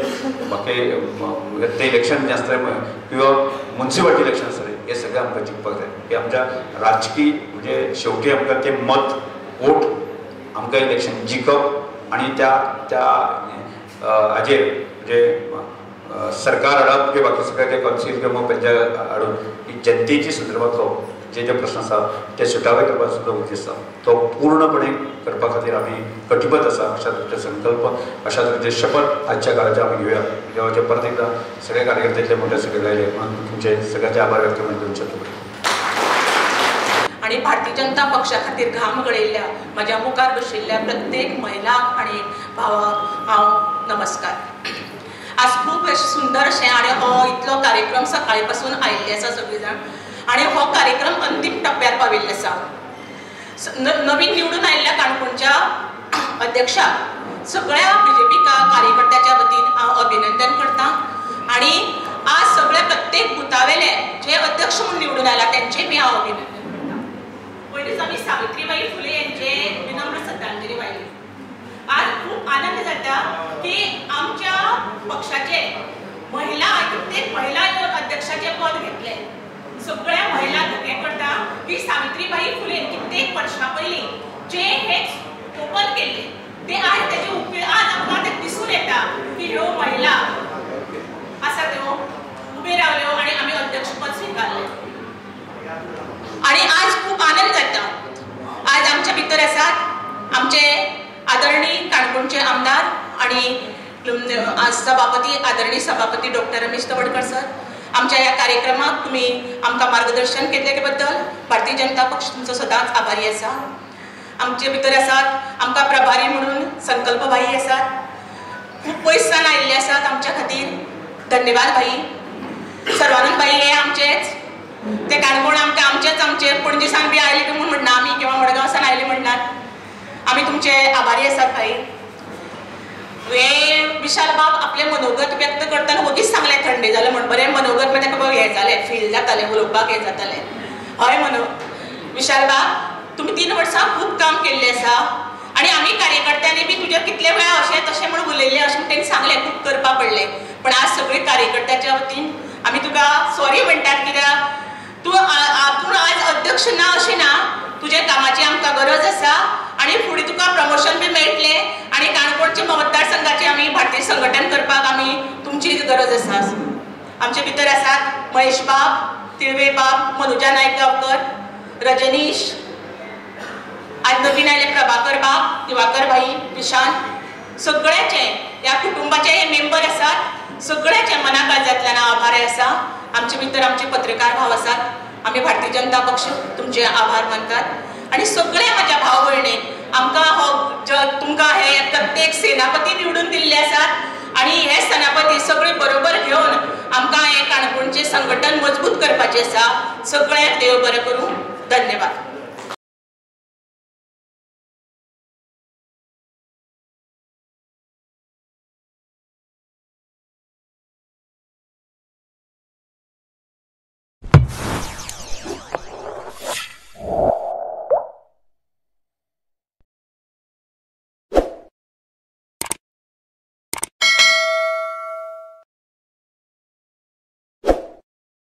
बाकी ते इलेक्शन जे आसतले किंवा म्युन्सिपाल्टी इलेक्शन आसतले हे सगळें आमकां जिखपाक जाय. की आमच्या राजकीय म्हणजे शेवटी आमकां ते मत वोट आमकां इलेक्शन जिखप आनी त्या हाजेर म्हणजे सरकार हाडप किंवा बाकी सगळे ते कौन्सिल किंवा पंचायत हाडून ही जनतेच्या संदर्भातलो जे प्रश्न आसा ते सुटावे करपाचो सुद्दां उद्देश आसा तो पूर्णपणे करपा खातीर आमी कटिबद्ध आसा. अशा तरेचे संकल्प अशा तरेचे शपथ आजच्या काळाचे आमी घेवया. देवाचे परत एकदां सगळे कार्यकर्त्याचे मोठे सगळे लायले म्हणून तुमचे सगळ्याचे आभार व्यक्त करून दोन शब्द. आणि भारतीय जनता पक्षा खातीर घाम गळयल्ल्या म्हज्या मुखार बशिल्ल्या प्रत्येक महिलाक आनी भावाक हांव नमस्कार. आज खूब सुंदर अशें आनी हो इतलो कार्यक्रम सकाळी पासून आयिल्ले आसा सगळीं जाण आनी हो कार्यक्रम अंतीम टप्प्यार पाविल्लो आसा. नवीन निवडून आयिल्ल्या काणकोणच्या अध्यक्षाक सगळ्या BJP कार्यकर्त्याच्या वतीन हांव अभिनंदन करता आणि आज सगळे प्रत्येक बुथावेले जे अध्यक्ष म्हणून निवडून आयला त्यांचे बी हांव अभिनंदन करता। पयलींच आमी सावित्रीबाई फुले यांचे विनम्र श्रद्धांजली वाहिली। आज खूप आनंद जाता की आमच्या पक्षाचे महिला कित्येक महिला अध्यक्षाचे पद घेतले। सगळ्या महिला हे करता की सावित्रीबाई फुले कित्येक वर्षां पयलीं जे हे ओपन केले ते आज त्याचे उपयोग आज आमकां ते दिसून येता की ह्यो महिला आसा त्यो उबे रावल्यो आणि आमी अध्यक्षपद स्वीकारले आणि आज खूप आनंद जाता। आज आमच्या भितर आसात आमचे आदरणीय काणकोणचे आमदार आणि सभापती आदरणीय सभापती डॉक्टर रमेश तवडकर सर। आमच्या या कार्यक्रमात तुम्ही आमकां मार्गदर्शन केले बद्दल भारतीय जनता पक्ष तुमचो सदांच आभारी आसा। आमचे भितर आसात आमकां प्रभारी म्हणून संकल्प भाई आसात, खूप पयसान आयिल्ले आसात आमच्या खातीर, धन्यवाद भाई। सर्वानंद भाई हे आमचेच ते काणकोण आमचे पणजेसान बी आयले म्हणून म्हणना आमी किंवा मडगांवसान आयले म्हणनात आमी तुमचे आभारी आसात भाई। हे विशाल बाब आपले मनोगत व्यक्त करतना वगीच सांगले थंडी जाले म्हण बरें मनोगत मागीर ताका हे जाले फील जाताले उलोवपाक हे जाताले। हय विशाल बाब तुम्ही 3 वर्सां खूप काम केल्लें आसा आणि आमी कार्यकर्त्यांनी बी तुजे कितले वेळा अशें तशें म्हणून उलयल्लें अशें तेणी सांगलें खूप करपा पडलें पण आज सगळे कार्यकर्त्याच्या वतीन आमी तुका सॉरी म्हणटात कित्याक तूं आज अध्यक्ष ना अशें ना, तुजे कामाची आमकां गरज आसा आणि फुडें तुका प्रमोशन बी मेळटलें आणि काणकोणचे मतदारसंघाचे आमी भारतीय संघटन करपाक आमी तुमची गरज आसा। आमचे भितर आसात महेश बाब, तिळवे बाब, मनुजा नायक गांवकर, रजनीश, आज नवीन आयले प्रभाकर बाब, दिवाकर भाई, विशाल, सगळ्याचे या कुटुंबाचे हे मेंबर आसात, सगळ्याचे मनाकाळजांतल्यान आभार आसा। आमचे भितर आमचे पत्रकार भाव आसात, आमी भारतीय जनता पक्ष तुमचे आभार मानतात आणि सगळे माझ्या भाव भयणीक आमकां तुमकां हे प्रत्येक सेनापती निवडून दिल्ले आसात आणि हे सेनापती सगळे बरोबर घेवन आमकां हे काणकोणचे संघटन मजबूत करपाचें आसा। सगळ्यांक देव बरें करूं, धन्यवाद।